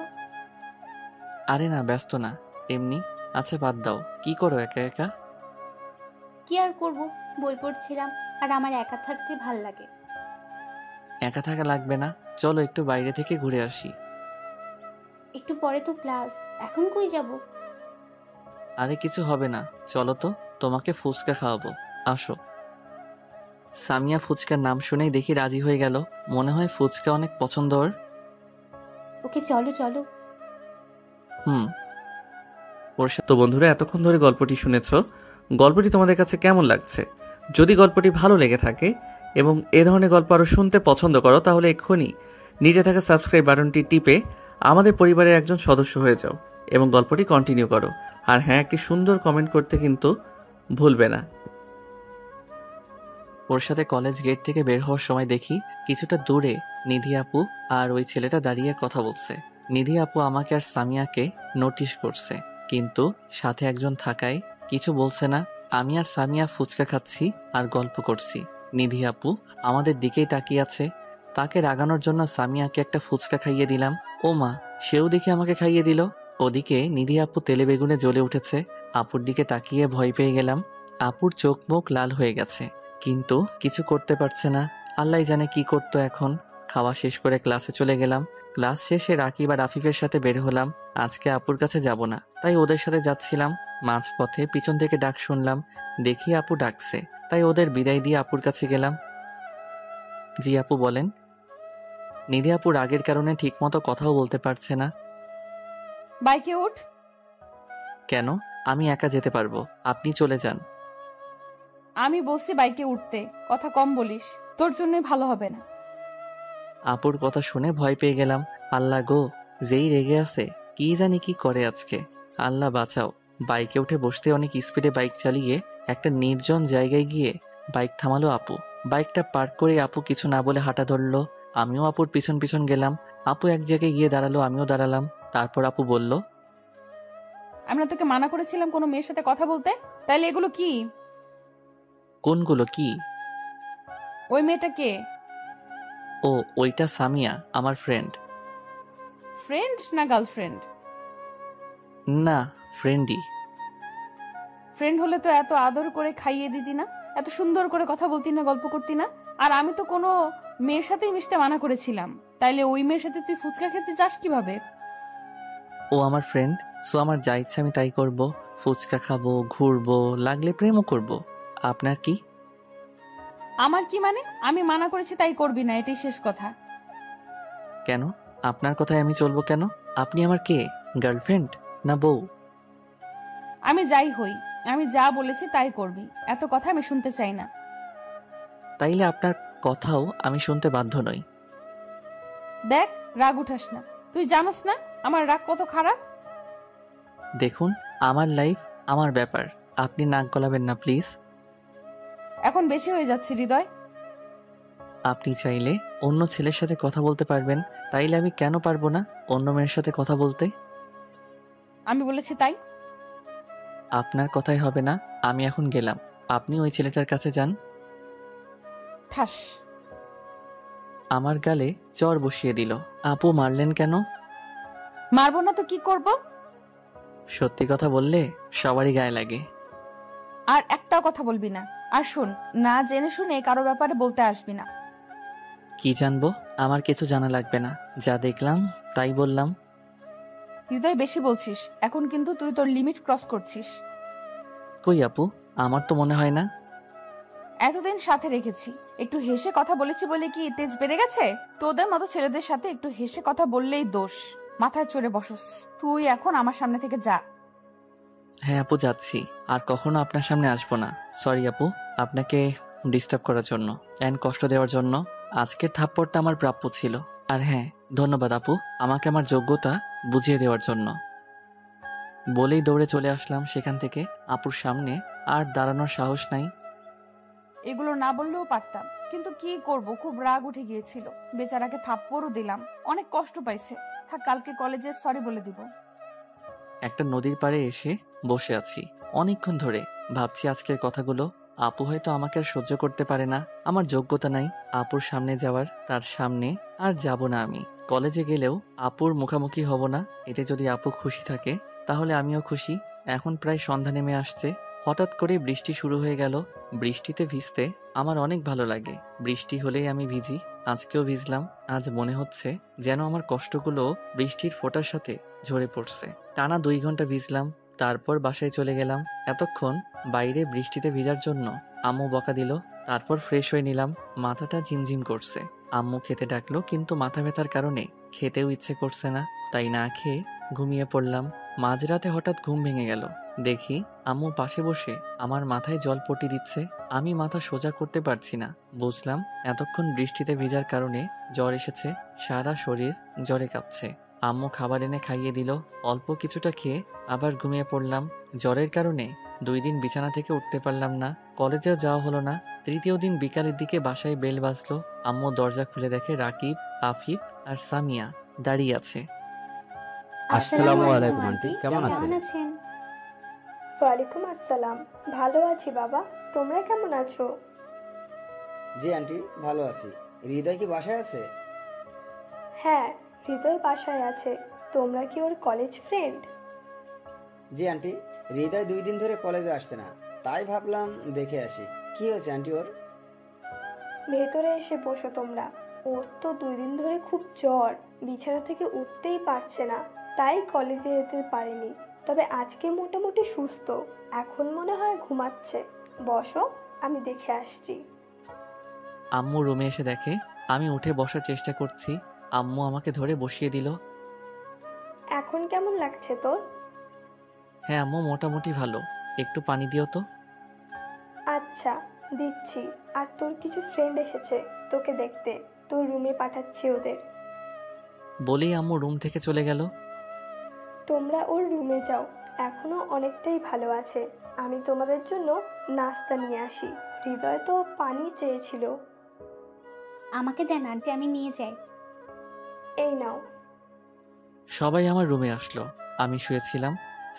Speaker 1: আরে না, ব্যস্ত না, এমনি। আচ্ছা বাদ দাও, কি করো একা একা?
Speaker 8: কি আর করব, বই পড়ছিলাম, আর আমার একা থাকতে ভাল লাগে।
Speaker 1: একা থাকা লাগবে না, চলো একটু বাইরে থেকে ঘুরে আসি।
Speaker 8: একটু পরে তো ক্লাস, এখন কই যাব?
Speaker 1: আরে কিছু হবে না, চলো তো, তোমাকে ফুচকা খাওয়াবো, আসো। সামিয়া ফুচকার নাম শুনেই দেখি রাজি হয়ে গেল, মনে হয় ফুচকা অনেক পছন্দ ওর।
Speaker 8: ওকে চলো চলো।
Speaker 1: হুম। তো বন্ধুরা, এতক্ষণ ধরে গল্পটি শুনেছো, গল্পটি তোমাদের কাছে কেমন লাগছে? যদি গল্পটি ভালো লেগে থাকে এবং এ ধরনের গল্প আরও শুনতে পছন্দ করো, তাহলে এক্ষুনি নিচে থাকা সাবস্ক্রাইব বাটনটি টিপে আমাদের পরিবারের একজন সদস্য হয়ে যাও এবং গল্পটি কন্টিনিউ করো। আর হ্যাঁ, একটি সুন্দর কমেন্ট করতে কিন্তু ভুলবে না। ওর সাথে কলেজ গেট থেকে বের হওয়ার সময় দেখি কিছুটা দূরে নিধি আপু আর ওই ছেলেটা দাঁড়িয়ে কথা বলছে। নিধি আপু আমাকে আর সামিয়াকে নোটিশ করছে, কিন্তু সাথে একজন থাকায় কিছু বলছে না। আমি আর সামিয়া ফুচকা খাচ্ছি আর গল্প করছি। নিধি আপু আমাদের দিকেই তাকিয়ে আছে। তাকে রাগানোর জন্য সামিয়াকে একটা ফুচকা খাইয়ে দিলাম। ও মা, সেও দেখে আমাকে খাইয়ে দিল। ওদিকে নিধি আপু তেলে বেগুনে জ্বলে উঠেছে। আপুর দিকে তাকিয়ে ভয় পেয়ে গেলাম। আপুর চোখ মুখ লাল হয়ে গেছে, কিন্তু কিছু করতে পারছে না। আল্লাহ জানে কি করতো এখন। খাওয়া শেষ করে ক্লাসে চলে গেলাম। ক্লাস শেষে রাকিব আর আফিফের সাথে বের হলাম। আজকে আপুর কাছে যাব না, তাই ওদের সাথে যাচ্ছিলাম। মাঝপথে পিছন থেকে ডাক শুনলাম, দেখি আপু ডাকছে, তাই ওদের বিদায় দিয়ে আপুর কাছে গেলাম। জি আপু বলেন। নিধি আপু রাগের কারণে ঠিকমতো কথাও বলতে পারছে না।
Speaker 2: বাইকে উঠ।
Speaker 1: কেন? আমি একা যেতে পারবো, আপনি চলে যান।
Speaker 2: আমি বলছি বাইকে উঠতে, কথা কম বলিস, তোর জন্য ভালো হবে না।
Speaker 1: আপুর কথা শুনে ভয় পেয়ে গেলাম। আল্লাহ গো, যেই রেগে আছে, কি জানি কি করে আজকে। আল্লাহ বাঁচাও। বাইকে উঠে বসতে অনেক স্পিডে বাইক চালিয়ে একটা নির্জন জায়গায় গিয়ে বাইক থামালো আপু। বাইকটা পার্ক করে আপু কিছু না বলে হাঁটা ধরলো। আমিও আপুর পিছন পিছন গেলাম। আপু এক জায়গায় গিয়ে দাঁড়ালো, আমিও দাঁড়ালাম। তারপর আপু বলল,
Speaker 2: আমি না তোকে মানা করেছিলাম কোনো মেয়ের সাথে কথা বলতে? তাইলে এগুলো কি?
Speaker 1: কোনগুলো কি?
Speaker 2: ওই মেয়েটা কে?
Speaker 1: ও, ওইটা সামিয়া, আমার ফ্রেন্ড।
Speaker 2: ফ্রেন্ড না গার্লফ্রেন্ড?
Speaker 1: না, ফ্রেন্ডই।
Speaker 2: ফ্রেন্ড হলে তো এত আদর করে খাইয়ে দিতি না, এত সুন্দর করে কথা বলতি না, গল্প করতি না। আর আমি তো কোনো মেয়ের সাথেই মিশতে মানা করেছিলাম, তাইলে ওই মেয়ের সাথে তুই ফুচকা খেতে যাস কিভাবে?
Speaker 1: ও আমার ফ্রেন্ড, সো আমার যা ইচ্ছা আমি তাই করব। ফুচকা খাবো, ঘুরবো, লাগলে প্রেমও করব। আপনার কি?
Speaker 2: আমার কি মানে? আমি মানা করেছি তাই করবি না, এটাই শেষ কথা।
Speaker 1: কেন? আপনার কথায় আমি চলবো কেন? আপনি আমার কে? গার্লফ্রেন্ড না বউ?
Speaker 2: আমি যাই হই, আমি যা বলেছি তাই করবি, এত কথা আমি শুনতে চাই না।
Speaker 1: তাইলে আপনার কথাও আমি শুনতে বাধ্য নই।
Speaker 2: দেখ, রাগ উঠাস না। তুই জানোস না আমার রাগ কত খারাপ।
Speaker 1: দেখুন, আমার লাইফ, আমার ব্যাপার, আপনি নাক গলাবেন না প্লিজ।
Speaker 2: এখন বেশি হয়ে যাচ্ছে হৃদয়।
Speaker 1: আপনি চাইলে অন্য ছেলের সাথে কথা বলতে পারবেন, তাইলে আমি কেন পারবো না অন্য মেয়ের সাথে কথা বলতে?
Speaker 2: আমি বলেছি তাই।
Speaker 1: আপনার কথাই হবে না। আমি এখন গেলাম, আপনি ওই ছেলেটার কাছে যান।
Speaker 2: ঠাস।
Speaker 1: আমার গালে চর বসিয়ে দিল। আপু মারলেন কেন?
Speaker 2: মারবো না তো কি করব?
Speaker 1: সত্যি কথা বললে সবারই গায়ে লাগে।
Speaker 2: আর একটাও কথা বলবি না। আর শোন, না জেনে শুনে কারো ব্যাপারে বলতে আসবি না।
Speaker 1: কি জানবো? আমার কিছু জানা লাগবে না, যা দেখলাম তাই বললাম।
Speaker 2: হৃদয়, বেশি বলছিস, এখন কিন্তু তুই তোর লিমিট ক্রস করছিস।
Speaker 1: কই আপু, আমার তো মনে হয় না।
Speaker 2: এতদিন সাথে রেখেছি, একটু হেসে কথা বলেছি বলে কি তেজ বেড়ে গেছে? তোদের মতো ছেলেদের সাথে একটু হেসে কথা বললেই দোষ। মাথায় চড়ে বসস। তুই এখন আমার সামনে থেকে যা।
Speaker 1: হ্যাঁ আপু, যাচ্ছি, আর কখনো আপনার সামনে আসবো না। সরি আপু, আপনাকে ডিস্টার্ব করার জন্য এন্ড কষ্ট দেওয়ার জন্য। আজকের থাপ্পড়টা আমার প্রাপ্য ছিল। আর হ্যাঁ, ধন্যবাদ আপু, আমাকে আমার যোগ্যতা বুঝিয়ে দেওয়ার জন্য। বলেই দৌড়ে চলে আসলাম সেখান থেকে। আপুর সামনে আর দাঁড়ানোর সাহস নাই।
Speaker 2: এগুলো না বললেও পারতাম, কিন্তু কি করব, খুব রাগ উঠে গিয়েছিল। বেচারাকে থাপ্পড়ও দিলাম, অনেক কষ্ট পাইছে। থাক, কালকে কলেজে সরি বলে দিব।
Speaker 1: একটা নদীর পাড়ে এসে বসে আছি অনেকক্ষণ ধরে, ভাবছি আজকের কথাগুলো। আপু হয়তো আমাকে আর সহ্য করতে পারে না, আমার যোগ্যতা নাই আপুর সামনে যাওয়ার, তার সামনে আর যাব না আমি। কলেজে গেলেও আপুর মুখামুখি হব না। এতে যদি আপু খুশি থাকে তাহলে আমিও খুশি। এখন প্রায় সন্ধ্যা নেমে আসছে, হঠাৎ করে বৃষ্টি শুরু হয়ে গেল। বৃষ্টিতে ভিজতে আমার অনেক ভালো লাগে, বৃষ্টি হলেই আমি ভিজি। আজকেও ভিজলাম। আজ মনে হচ্ছে যেন আমার কষ্টগুলো বৃষ্টির ফোঁটার সাথে ঝরে পড়ছে। টানা 2 ঘন্টা ভিজলাম, তারপর বাসায় চলে গেলাম। এতক্ষণ বাইরে বৃষ্টিতে ভিজার জন্য আম্মু বকা দিল। তারপর ফ্রেশ হয়ে নিলাম, মাথাটা ঝিমঝিম করছে। আম্মু খেতে ডাকলো, কিন্তু মাথা ব্যথার কারণে খেতেও ইচ্ছে করছে না, তাই না খেয়ে ঘুমিয়ে পড়লাম। মাঝরাতে হঠাৎ ঘুম ভেঙে গেল, দেখি আম্মু পাশে বসে আমার মাথায় জল পটি দিচ্ছে। আমি মাথা সোজা করতে পারছি না। বুঝলাম এতক্ষণ বৃষ্টিতে ভেজার কারণে জ্বর এসেছে, সারা শরীর জ্বরে কাঁপছে। আম্মু খাবার এনে খাইয়ে দিল, অল্প কিছুটা খেয়ে আবার ঘুমিয়ে পড়লাম। জ্বরের কারণে 2 দিন বিছানা থেকে উঠতে পারলাম না, কলেজেও যাওয়া হলো না। 3য় দিন বিকালের দিকে বাসায় বেল বাজলো। আম্মু দরজা খুলে দেখে রাকিব, আফিফ আর সামিয়া দাঁড়িয়ে আছে।
Speaker 7: আসসালামু আলাইকুম আন্টি, কেমন আছেন?
Speaker 8: আছেন?
Speaker 9: ওয়ালাইকুম আসসালাম। ভালো আছি বাবা, তোমরা কেমন আছো?
Speaker 4: জি আন্টি, ভালো আছি। হৃদয় কি বাসায় আছে?
Speaker 9: হ্যাঁ, হৃদয় বাসায় আছে। তোমরা কি ওর কলেজ ফ্রেন্ড?
Speaker 4: জি আন্টি, হৃদয় 2 দিন ধরে কলেজে আসছে না, তাই ভাবলাম দেখে আসি। কি হয়েছে আন্টি ওর?
Speaker 9: ভেতরে এসে বসো তোমরা। ওর তো 2 দিন ধরে খুব জ্বর, বিছানা থেকে উঠতেই পারছে না, তাই কলেজে যেতে পারেনি। তবে আজকে মোটামুটি সুস্থ, এখন মনে হয় ঘুমাচ্ছে। বসো, আমি দেখে আসছি।
Speaker 1: আম্মু রুমে এসে দেখে আমি উঠে বসার চেষ্টা করছি। আম্মু আমাকে ধরে বসিয়ে দিল।
Speaker 9: এখন কেমন লাগছে তোর?
Speaker 1: হ্যাঁ আম্মু, মোটামুটি ভালো। একটু পানি দিও তো।
Speaker 9: আচ্ছা, দিচ্ছি। আর তোর কিছু ফ্রেন্ড এসেছে তোকে দেখতে, তোর রুমে পাঠাচ্ছি ওদের।
Speaker 1: বলেই আম্মু রুম থেকে চলে গেল।
Speaker 9: তোমরা ওর রুমে যাও, এখনো অনেকটাই ভালো আছে। আমি তোমাদের জন্য নাস্তা নিয়ে আসি। হৃদয় তো পানি চেয়েছিল।
Speaker 8: আমাকে দেন আন্টি, আমি নিয়ে যাই।
Speaker 9: এই নাও।
Speaker 1: সবাই আমার রুমে আসলো। আমি শুয়েছিলাম,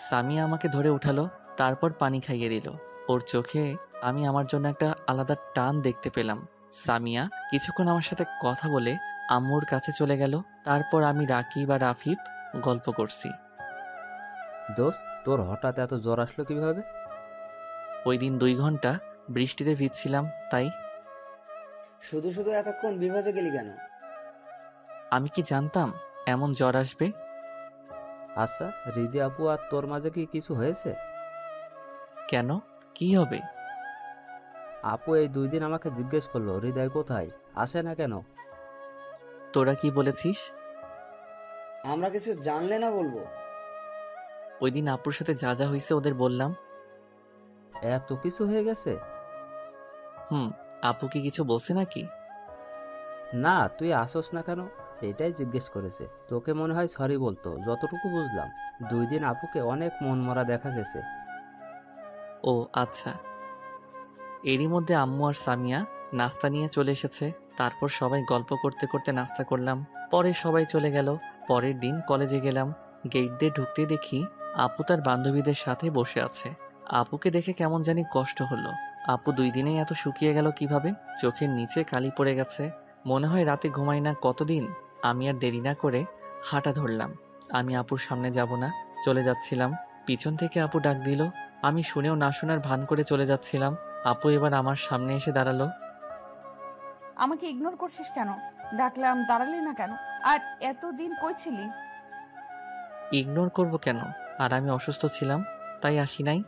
Speaker 1: সামিয়া আমাকে ধরে উঠালো, তারপর পানি খাইয়ে দিল। ওর চোখে আমি আমার জন্য একটা আলাদা টান দেখতে পেলাম। সামিয়া কিছুক্ষণ আমার সাথে কথা বলে আম্মুর কাছে চলে গেল। তারপর আমি রাকিব আর আফিফ গল্প করছি।
Speaker 7: দোস্ত, তোর হঠাৎ এত জ্বর আসলো কিভাবে?
Speaker 1: ওই দিন 2 ঘন্টা বৃষ্টিতে ভিজছিলাম, তাই।
Speaker 4: শুধু শুধু এতক্ষণ বিভাজে গেলি কেন?
Speaker 1: আমি কি জানতাম এমন জ্বর আসবে?
Speaker 7: আচ্ছা, হৃদি আপু আর তোর মাঝে কি কিছু হয়েছে?
Speaker 1: কেন, কি হবে?
Speaker 7: আপু এই 2 দিন আমাকে জিজ্ঞেস করলো হৃদয় কোথায়, আসে না কেন।
Speaker 1: তোরা কি বলেছিস?
Speaker 4: আমরা কিছু জানলে না বলবো।
Speaker 1: ওই দিন আপুর সাথে যা যা হয়েছে ওদের বললাম।
Speaker 7: এত কিছু হয়ে গেছে?
Speaker 1: আপু কি কিছু বলছে নাকি?
Speaker 7: না, তুই আসোস না কেন এটাই জিজ্ঞেস করেছে। তোকে মনে হয় সরি বলতো, যতটুকু বুঝলাম। 2 দিন আপুকে অনেক মন মরা দেখা গেছে।
Speaker 1: ও আচ্ছা। এরই মধ্যে আম্মু আর সামিয়া নাস্তা নিয়ে চলে এসেছে। তারপর সবাই গল্প করতে করতে নাস্তা করলাম। পরে সবাই চলে গেল। পরের দিন কলেজে গেলাম। গেট দিয়ে ঢুকতেই দেখি আপু তার বান্ধবীদের সাথে বসে আছে। আপুকে দেখে কেমন জানি কষ্ট হলো। আপু 2 দিনেই এত শুকিয়ে গেল কিভাবে? চোখের নিচে কালি পড়ে গেছে, মনে হয় রাতে ঘুমাই না কতদিন। আমি আর দেরি না করে হাঁটা ধরলাম। আমি আপুর সামনে যাব না, চলে যাচ্ছিলাম। পিছন থেকে আপু ডাক দিল। আমি শুনেও না শোনার ভান করে চলে যাচ্ছিলাম। আপু এবার আমার সামনে এসে দাঁড়ালো।
Speaker 2: আমাকে ইগনোর করছিস কেন? ডাকলাম দাঁড়ালি না কেন? আর এতদিন কই ছিলি?
Speaker 1: ইগনোর করব কেন? আর আমি অসুস্থ ছিলাম, তাই আসি নাই।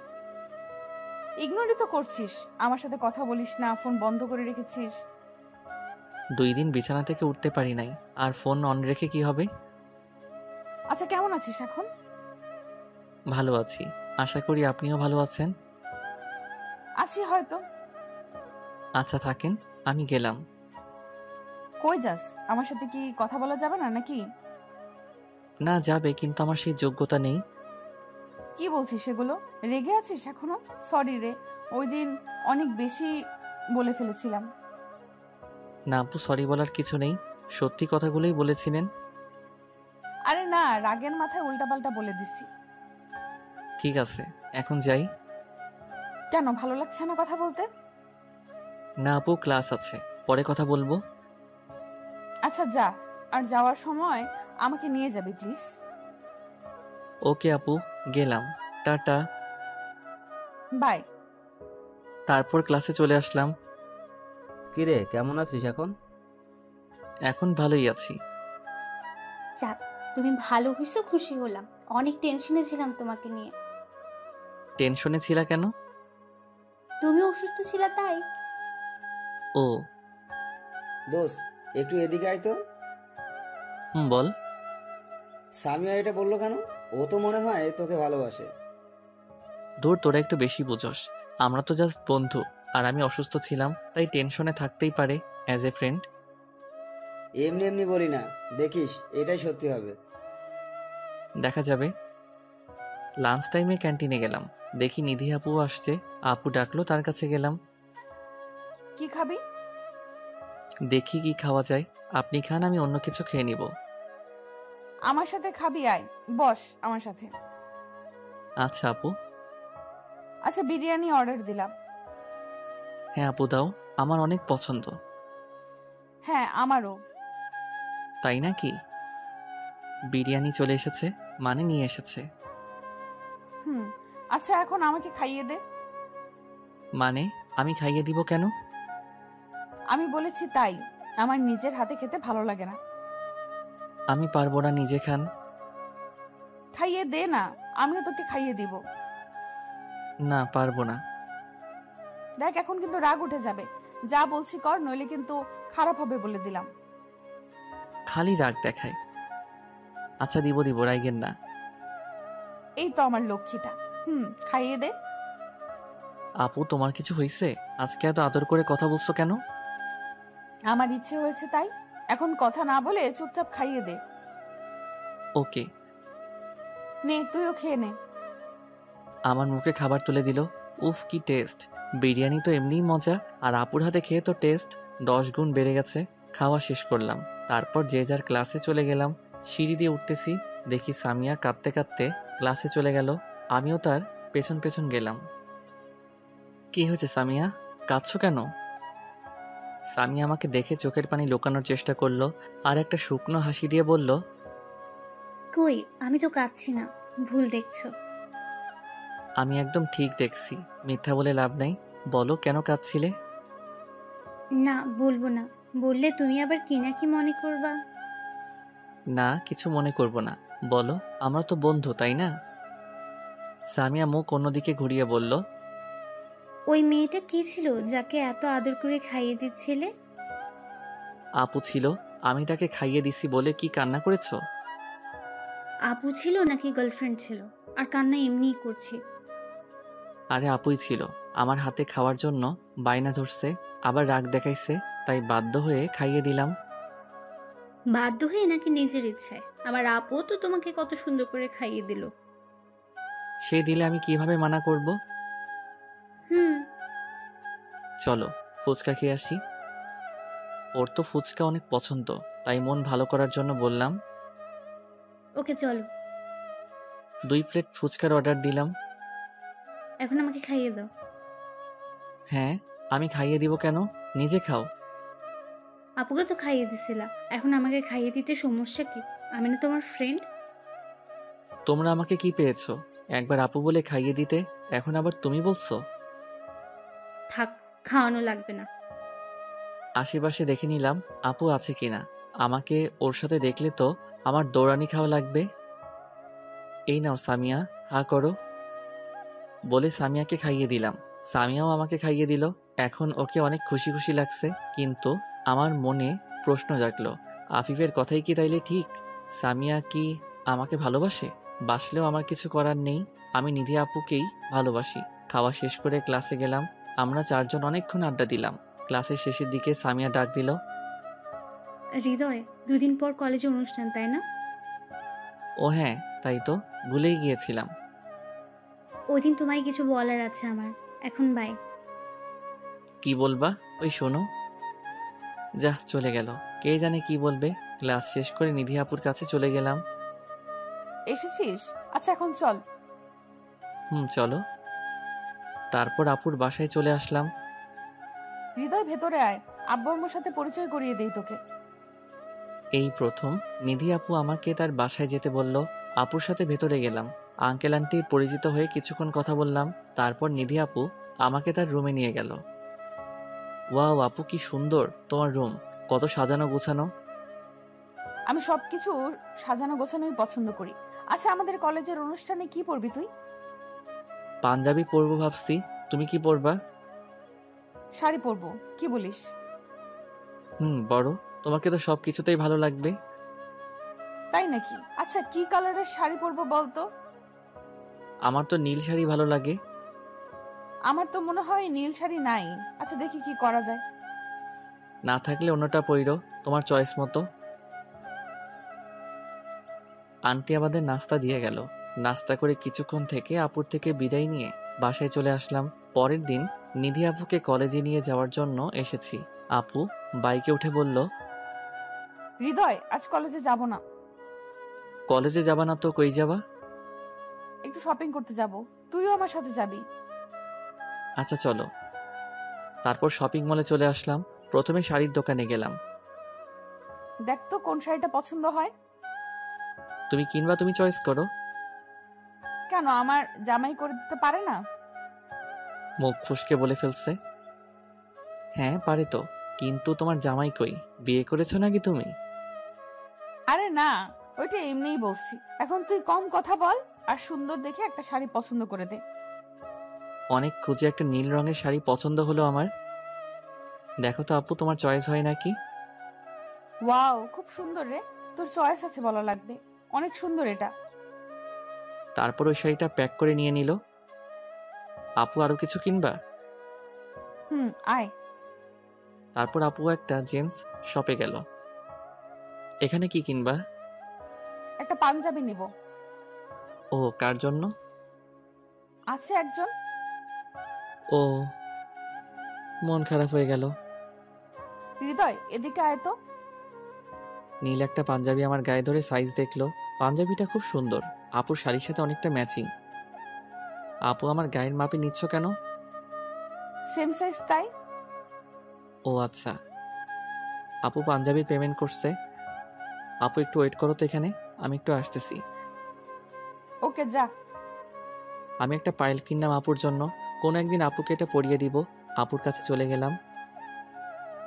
Speaker 2: ইগনোরই তো করছিস, আমার সাথে কথা বলিস না, ফোন বন্ধ করে রেখেছিস।
Speaker 1: 2 দিন বিছানা থেকে উঠতে পারি নাই, আর ফোন অন রেখে কি হবে?
Speaker 2: আচ্ছা, কেমন আছিস এখন?
Speaker 1: ভালো আছি, আশা করি আপনিও ভালো আছেন।
Speaker 2: আছি হয়তো।
Speaker 1: আচ্ছা থাকেন, আমি গেলাম।
Speaker 2: কই যাস? আমার সাথে কি কথা বলা যাবে না নাকি?
Speaker 1: না যাবে, কিন্তু আমার সেই যোগ্যতা নেই।
Speaker 2: কি বলছিস সেগুলো? রেগে আছিস এখনো? সরি রে, ওই দিন অনেক বেশি বলে ফেলেছিলাম।
Speaker 1: না আপু, সরি বলার কিছু নেই, সত্যি কথাগুলোই বলেছিলেন।
Speaker 2: আরে না, রাগের মাথায় উল্টাপাল্টা বলে দিছি।
Speaker 1: ঠিক আছে, এখন যাই।
Speaker 2: কেন, ভালো লাগছে না কথা বলতে?
Speaker 1: না আপু, ক্লাস আছে, পরে কথা বলবো।
Speaker 2: আচ্ছা যা, আর যাওয়ার সময় আমাকে নিয়ে যাবি প্লিজ।
Speaker 1: ওকে আপু, গেলাম, টাটা।
Speaker 2: বাই।
Speaker 1: তারপর ক্লাসে চলে আসলাম।
Speaker 7: কিরে, কেমন আছিস এখন?
Speaker 1: এখন ভালোই আছি।
Speaker 8: যাক, তুমি ভালো হইছো, খুশি হলাম। অনেক টেনশনে ছিলাম তোমাকে নিয়ে।
Speaker 1: টেনশনে ছিলা কেন?
Speaker 8: তুমি অসুস্থ ছিলা তাই।
Speaker 1: ও।
Speaker 4: দোস্ত, একটু এদিকে আয় তো।
Speaker 1: বল।
Speaker 4: সামিয়া এটা বললো কেন? ও তো মনে হয় তোকে ভালোবাসে।
Speaker 1: দূর, তোরা একটু বেশি বুঝোস। আমরা তো জাস্ট বন্ধু, আর আমি অসুস্থ ছিলাম, তাই টেনশনে থাকতেই পারে অ্যাজ এ ফ্রেন্ড।
Speaker 4: এমনি এমনি বলি না, দেখিস এটাই সত্যি হবে।
Speaker 1: দেখা যাবে। লাঞ্চ টাইমে ক্যান্টিনে গেলাম, দেখি নিধি আপু আসছে। আপু ডাকলো, তার কাছে গেলাম।
Speaker 2: কি খাবি?
Speaker 1: দেখি কি খাওয়া যায়। আপনি খান, আমি অন্য কিছু খেয়ে নিব।
Speaker 2: আমার সাথে খাবি? আয়, বস আমার সাথে।
Speaker 1: আচ্ছা আপু।
Speaker 2: আচ্ছা, বিরিয়ানি অর্ডার দিলাম।
Speaker 1: হ্যাঁ আপু, দাও, আমার অনেক পছন্দ।
Speaker 2: হ্যাঁ, আমারও।
Speaker 1: তাই নাকি? বিরিয়ানি চলে এসেছে, মানে নিয়ে এসেছে।
Speaker 2: আচ্ছা, এখন আমাকে খাইয়ে দে।
Speaker 1: মানে আমি খাইয়ে দিব কেন?
Speaker 2: আমি বলেছি তাই, আমার নিজের হাতে খেতে ভালো লাগে না।
Speaker 1: আমি পারবো না, নিজে খান।
Speaker 2: খাইয়ে দে না, আমিও তোকে খাইয়ে দিব।
Speaker 1: না, পারবো না।
Speaker 2: দেখ, এখন কিন্তু রাগ উঠে যাবে। যা বলছি কর, নইলে কিন্তু খারাপ হবে বলে দিলাম।
Speaker 1: খালি রাগ দেখায়। আচ্ছা, দিব দিব, রাইগেন না।
Speaker 2: এই তো আমার লক্ষ্মীটা। খাইয়ে দে।
Speaker 1: আপু, তোমার কিছু হয়েছে? আজকে এত আদর করে কথা বলছো কেন?
Speaker 2: আমার ইচ্ছে হয়েছে তাই। এখন কথা না বলে চুপচাপ খাইয়ে দে।
Speaker 1: ওকে।
Speaker 2: নে, তুইও খেয়ে নে।
Speaker 1: আমার মুখে খাবার তুলে দিল। উফ, কি টেস্ট! বিরিয়ানি তো এমনিই মজা, আর আপুর হাতে খেয়ে তো টেস্ট 10 গুণ বেড়ে গেছে। খাওয়া শেষ করলাম, তারপর যে যার ক্লাসে চলে গেলাম। সিঁড়ি দিয়ে উঠতেছি, দেখি সামিয়া কাঁদতে কাঁদতে ক্লাসে চলে গেল। আমিও তার পেছন পেছন গেলাম। কি হয়েছে সামিয়া, কাঁদছো কেন? সামিয়া আমাকে দেখে চোখের পানি লুকানোর চেষ্টা করলো, আর একটা শুকনো হাসি দিয়ে বলল,
Speaker 8: কই, আমি তো কাঁদছি না, ভুল দেখছো।
Speaker 1: আমি একদম ঠিক দেখছি, মিথ্যা বলে লাভ নাই। বলো, কেন কাঁদছিলে?
Speaker 8: না, বলবো না। বললে তুমি আবার কি না কি মনে করবা।
Speaker 1: না, কিছু মনে করব না, বলো, আমরা তো বন্ধু, তাই না? সামিয়া মুখ অন্যদিকে ঘুরিয়ে বলল,
Speaker 8: ওই মেয়েটা কি ছিল যাকে এত আদর করে খাইয়ে দিচ্ছিলে?
Speaker 1: আপু ছিল, আমি তাকে খাইয়ে দিছি বলে কি কান্না করেছো?
Speaker 8: আপু ছিল নাকি গার্লফ্রেন্ড ছিল? আর কান্না এমনিই করছি।
Speaker 1: আরে আপুই ছিল, আমার হাতে খাওয়ার জন্য বায়না ধরছে, আবার রাগ দেখাইছে, তাই বাধ্য হয়ে খাইয়ে দিলাম।
Speaker 8: বাধ্য হয়ে নাকি নিজের ইচ্ছায়? আমার আপু তো তোমাকে কত সুন্দর করে খাইয়ে দিল।
Speaker 1: সে দিলে আমি কিভাবে মানা করব?
Speaker 8: হুম।
Speaker 1: চলো, ফুচকা খেয়ে আসি। ওর তো ফুচকা অনেক পছন্দ, তাই মন ভালো করার জন্য বললাম।
Speaker 8: ওকে, চলো।
Speaker 1: 2 প্লেট ফুচকার অর্ডার দিলাম।
Speaker 8: এখন আমাকে খাইয়ে দাও।
Speaker 1: হ্যাঁ, আমি খাইয়ে দিব কেন, নিজে খাও।
Speaker 8: আপুকে তো খাইয়ে দিছিলা, এখন আমাকে খাইয়ে দিতে সমস্যা কি? আমি না তোমার ফ্রেন্ড?
Speaker 1: তোমরা আমাকে কি পেয়েছো? একবার আপু বলে খাইয়ে দিতে, এখন আবার তুমি বলছো?
Speaker 8: থাক, খাওয়ানো লাগবে না।
Speaker 1: আশেপাশে দেখে নিলাম আপু আছে কিনা। আমাকে ওর সাথে দেখলে তো আমার দৌড়ানি খাওয়া লাগবে। এই নাও সামিয়া, হা করো। বলে সামিয়াকে খাইয়ে দিলাম। সামিয়াও আমাকে খাইয়ে দিল। এখন ওকে অনেক খুশি খুশি লাগছে, কিন্তু আমার মনে প্রশ্ন জাগলো, আফিফের কথাই কি তাইলে ঠিক? সামিয়া কি আমাকে ভালোবাসে? বাসলেও আমার কিছু করার নেই, আমি নিধি আপুকেই ভালোবাসি। খাওয়া শেষ করে ক্লাসে গেলাম। আমরা 4 জন অনেকক্ষণ আড্ডা দিলাম। ক্লাসের শেষের দিকে সামিয়া ডাক দিল,
Speaker 8: হৃদয়, 2 দিন পর কলেজে অনুষ্ঠান, তাই না?
Speaker 1: ও হ্যাঁ, তাই তো, ভুলেই গিয়েছিলাম।
Speaker 8: ওই দিন তোমায় কিছু বলার আছে আমার। এখন বাই।
Speaker 1: কি বলবা? ওই শোনো। যা চলে গেল। কে জানে কি বলবে। ক্লাস শেষ করে নিধি আপুর কাছে চলে গেলাম।
Speaker 2: এসেছিস? আচ্ছা এখন চল।
Speaker 1: চলো। তারপর আপুর বাসায় চলে আসলাম।
Speaker 2: হৃদয় ভেতরে আয়, আব্বু আম্মুর সাথে পরিচয় করিয়ে দেই তোকে।
Speaker 1: এই প্রথম নিধি আপু আমাকে তার বাসায় যেতে বলল। আপুর সাথে ভেতরে গেলাম। আঙ্কেল আন্টি পরিচিত হয়ে কিছুক্ষণ কথা বললাম। তারপর নিধি আপু আমাকে তার রুমে নিয়ে গেল। ওয়াও আপু, কি সুন্দর তোমার রুম, কত সাজানো গোছানো।
Speaker 2: আমি সবকিছু সাজানো গোছানোই পছন্দ করি। আচ্ছা, আমাদের কলেজের অনুষ্ঠানে কি পরবি তুই?
Speaker 1: পাঞ্জাবি পরবো ভাবছি, তুমি কি পরবা?
Speaker 2: শাড়ি পরবো, কি বলিস?
Speaker 1: বড়, তোমাকে তো সবকিছুতেই ভালো লাগবে।
Speaker 2: তাই নাকি? আচ্ছা, কি কালারের শাড়ি পরবো বলতো?
Speaker 1: আমার তো নীল শাড়ি ভালো লাগে।
Speaker 2: আমার তো মনে হয় নীল শাড়ি নাই। আচ্ছা, দেখি কি করা যায়।
Speaker 1: না থাকলে অন্যটা পইরো, তোমার চয়েস মতো। আন্টি আমাদের নাস্তা দিয়ে গেল। নাস্তা করে কিছুক্ষণ থেকে আপুর থেকে বিদায় নিয়ে বাসায় চলে আসলাম। পরের দিন নিধি আপুকে কলেজে নিয়ে যাওয়ার জন্য এসেছি। আপু বাইকে উঠে বলল,
Speaker 2: হৃদয়, আজ কলেজে যাব না।
Speaker 1: কলেজে যাবা না তো কই যাবা?
Speaker 2: একটু শপিং করতে যাব, তুইও আমার সাথে যাবি।
Speaker 1: আচ্ছা চলো। তারপর শপিং মলে চলে আসলাম। প্রথমে শাড়ির দোকানে গেলাম।
Speaker 2: দেখ তো কোন শাড়িটা পছন্দ হয়।
Speaker 1: তুমি কিনবা, তুমি চয়েস করো।
Speaker 2: কেন, আমার জামাই করে দিতে পারে না?
Speaker 1: মুখ ফুসকে বলে ফেলছে। হ্যাঁ পারে তো, কিন্তু তোমার জামাই কই? বিয়ে করেছো নাকি তুমি?
Speaker 2: আরে না, ওইটা এমনিই বলছি। এখন তুই কম কথা বল আর সুন্দর দেখে একটা শাড়ি পছন্দ করে দে।
Speaker 1: অনেক খুঁজে একটা নীল রঙের শাড়ি পছন্দ হলো আমার। দেখো তো আপু, তোমার চয়েস হয় নাকি?
Speaker 2: ওয়াও, খুব সুন্দর রে। তোর চয়েস আছে বলা লাগবে, অনেক সুন্দর এটা।
Speaker 1: তারপর ওই শাড়িটা প্যাক করে নিয়ে নিল। আপু আরো কিছু কিনবা?
Speaker 2: আয়।
Speaker 1: তারপর আপু একটা জেন্টস শপে গেল। এখানে কি কিনবা?
Speaker 2: একটা পাঞ্জাবি নিব।
Speaker 1: ও, কার জন্য?
Speaker 2: আছে একজন।
Speaker 1: ও, মন খারাপ হয়ে গেল।
Speaker 2: হৃদয়, এদিকে আয় তো।
Speaker 1: নীল একটা পাঞ্জাবি আমার গায়ে ধরে সাইজ দেখলো। পাঞ্জাবিটা খুব সুন্দর, আপুর শাড়ির সাথে অনেকটা ম্যাচিং। আপু আমার গায়ের মাপে নিচ্ছ কেন?
Speaker 2: সেম সাইজ তাই।
Speaker 1: ও আচ্ছা। আপু পাঞ্জাবির পেমেন্ট করছে। আপু একটু ওয়েট করো তো এখানে, আমি একটু আসতেছি।
Speaker 2: ওকে, যা।
Speaker 1: আমি একটা পায়েল কিনলাম আপুর জন্য। কোনো একদিন আপুকে এটা পরিয়ে দিব। আপুর কাছে চলে গেলাম।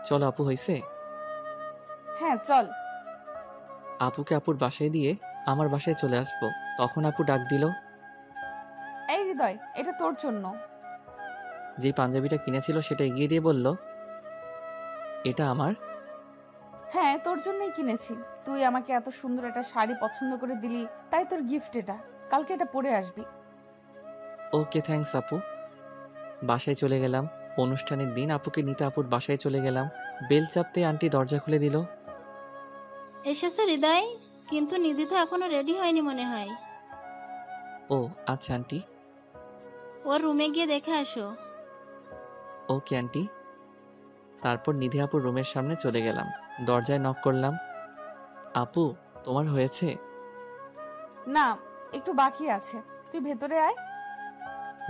Speaker 1: চলো আপু, হইছে?
Speaker 2: হ্যাঁ চল।
Speaker 1: আপুকে আপুর বাসায় দিয়ে আমার বাসায় চলে আসবো। তখন আপু ডাক দিল।
Speaker 2: এই হৃদয়, এটা তোর জন্য।
Speaker 1: যে পাঞ্জাবিটা কিনেছিল সেটা এগিয়ে দিয়ে বলল, এটা আমার?
Speaker 2: হ্যাঁ, তোর জন্যই কিনেছি। তুই আমাকে এত সুন্দর একটা শাড়ি পছন্দ করে দিলি, তাই তোর গিফট এটা। কালকে এটা পরে আসবি।
Speaker 1: ওকে থ্যাঙ্কস আপু। বাসায় চলে গেলাম। অনুষ্ঠানের দিন আপুকে নিতে আপুর বাসায় চলে গেলাম। বেল চাপতে আন্টি দরজা খুলে দিল।
Speaker 10: এসেছে হৃদয়, কিন্তু নিধি তো এখনো রেডি হয়নি মনে হয়।
Speaker 1: ও আচ্ছা আন্টি।
Speaker 10: ওর রুমে গিয়ে দেখে আসো।
Speaker 1: Okay aunty. তারপর নিধি আপুর রুমের সামনে চলে গেলাম। দরজায় নক করলাম। আপু, তোমার হয়েছে?
Speaker 2: না, একটু বাকি আছে। তুই ভেতরে আয়।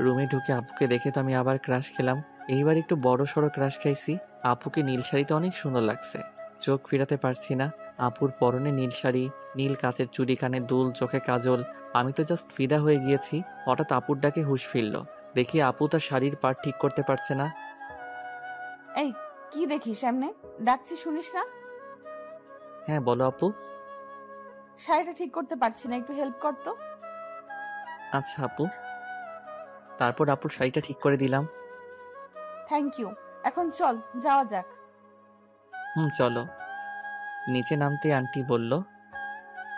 Speaker 1: রুমে ঢুকে আপুকে দেখে তো আমি আবার ক্রাশ খেলাম। এইবার একটু বড় সড়ো ক্রাশ খাইছি। আপুকে নীল শাড়িতে অনেক সুন্দর লাগছে। চোখ ফিরাতে পারছি না। আপুর পরনে নীল শাড়ি, নীল কাচের চুড়ি, কানে দুল, চোখে কাজল। আমি তো জাস্ট ফিদা হয়ে গিয়েছি। হঠাৎ আপুর ডাকে হুঁশ ফিরল। দেখি আপু তার শাড়ির পাড় ঠিক করতে পারছে না।
Speaker 2: এই, কি দেখিস সামনে? ডাকছি শুনিস না?
Speaker 1: হ্যাঁ বলো আপু।
Speaker 2: শাড়িটা ঠিক করতে পারছি না, একটু হেল্প কর তো।
Speaker 1: আচ্ছা আপু। তারপর আপুর শাড়িটা ঠিক করে দিলাম।
Speaker 2: Thank you. এখন চল, যাওয়া যাক।
Speaker 1: চলো। নিচে নামতে আন্টি বলল,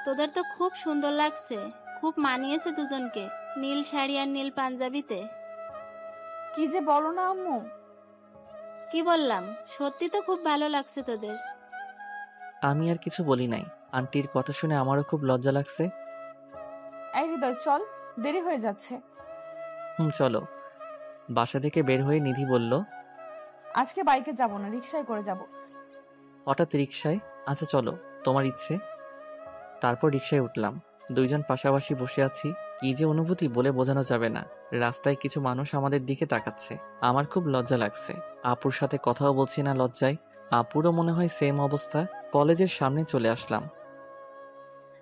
Speaker 10: তোদের তো খুব সুন্দর লাগছে, খুব মানিয়েছে দুজনকে, নীল শাড়ি আর নীল পাঞ্জাবিতে।
Speaker 2: কি যে বলো না আম্মু।
Speaker 10: কি বললাম, সত্যি তো খুব ভালো লাগছে তোদের।
Speaker 1: আমি আর কিছু বলি নাই। আন্টির কথা শুনে আমারও খুব লজ্জা লাগছে।
Speaker 2: এই হৃদয়, চল, দেরি হয়ে যাচ্ছে।
Speaker 1: চলো। বাসা থেকে বের হয়ে নিধি বলল,
Speaker 2: আজকে বাইকে যাব না, রিক্সায় করে যাব।
Speaker 1: হঠাৎ রিক্সায়? আচ্ছা চলো, তোমার ইচ্ছে। তারপর রিক্সায় উঠলাম। দুইজন পাশাপাশি বসে আছি। কি যে অনুভূতি বলে বোঝানো যাবে না। রাস্তায় কিছু মানুষ আমাদের দিকে তাকাচ্ছে। আমার খুব লজ্জা লাগছে। আপুর সাথে কথাও বলছি না লজ্জায়। আপুরও মনে হয় সেম অবস্থা। কলেজের সামনে চলে আসলাম।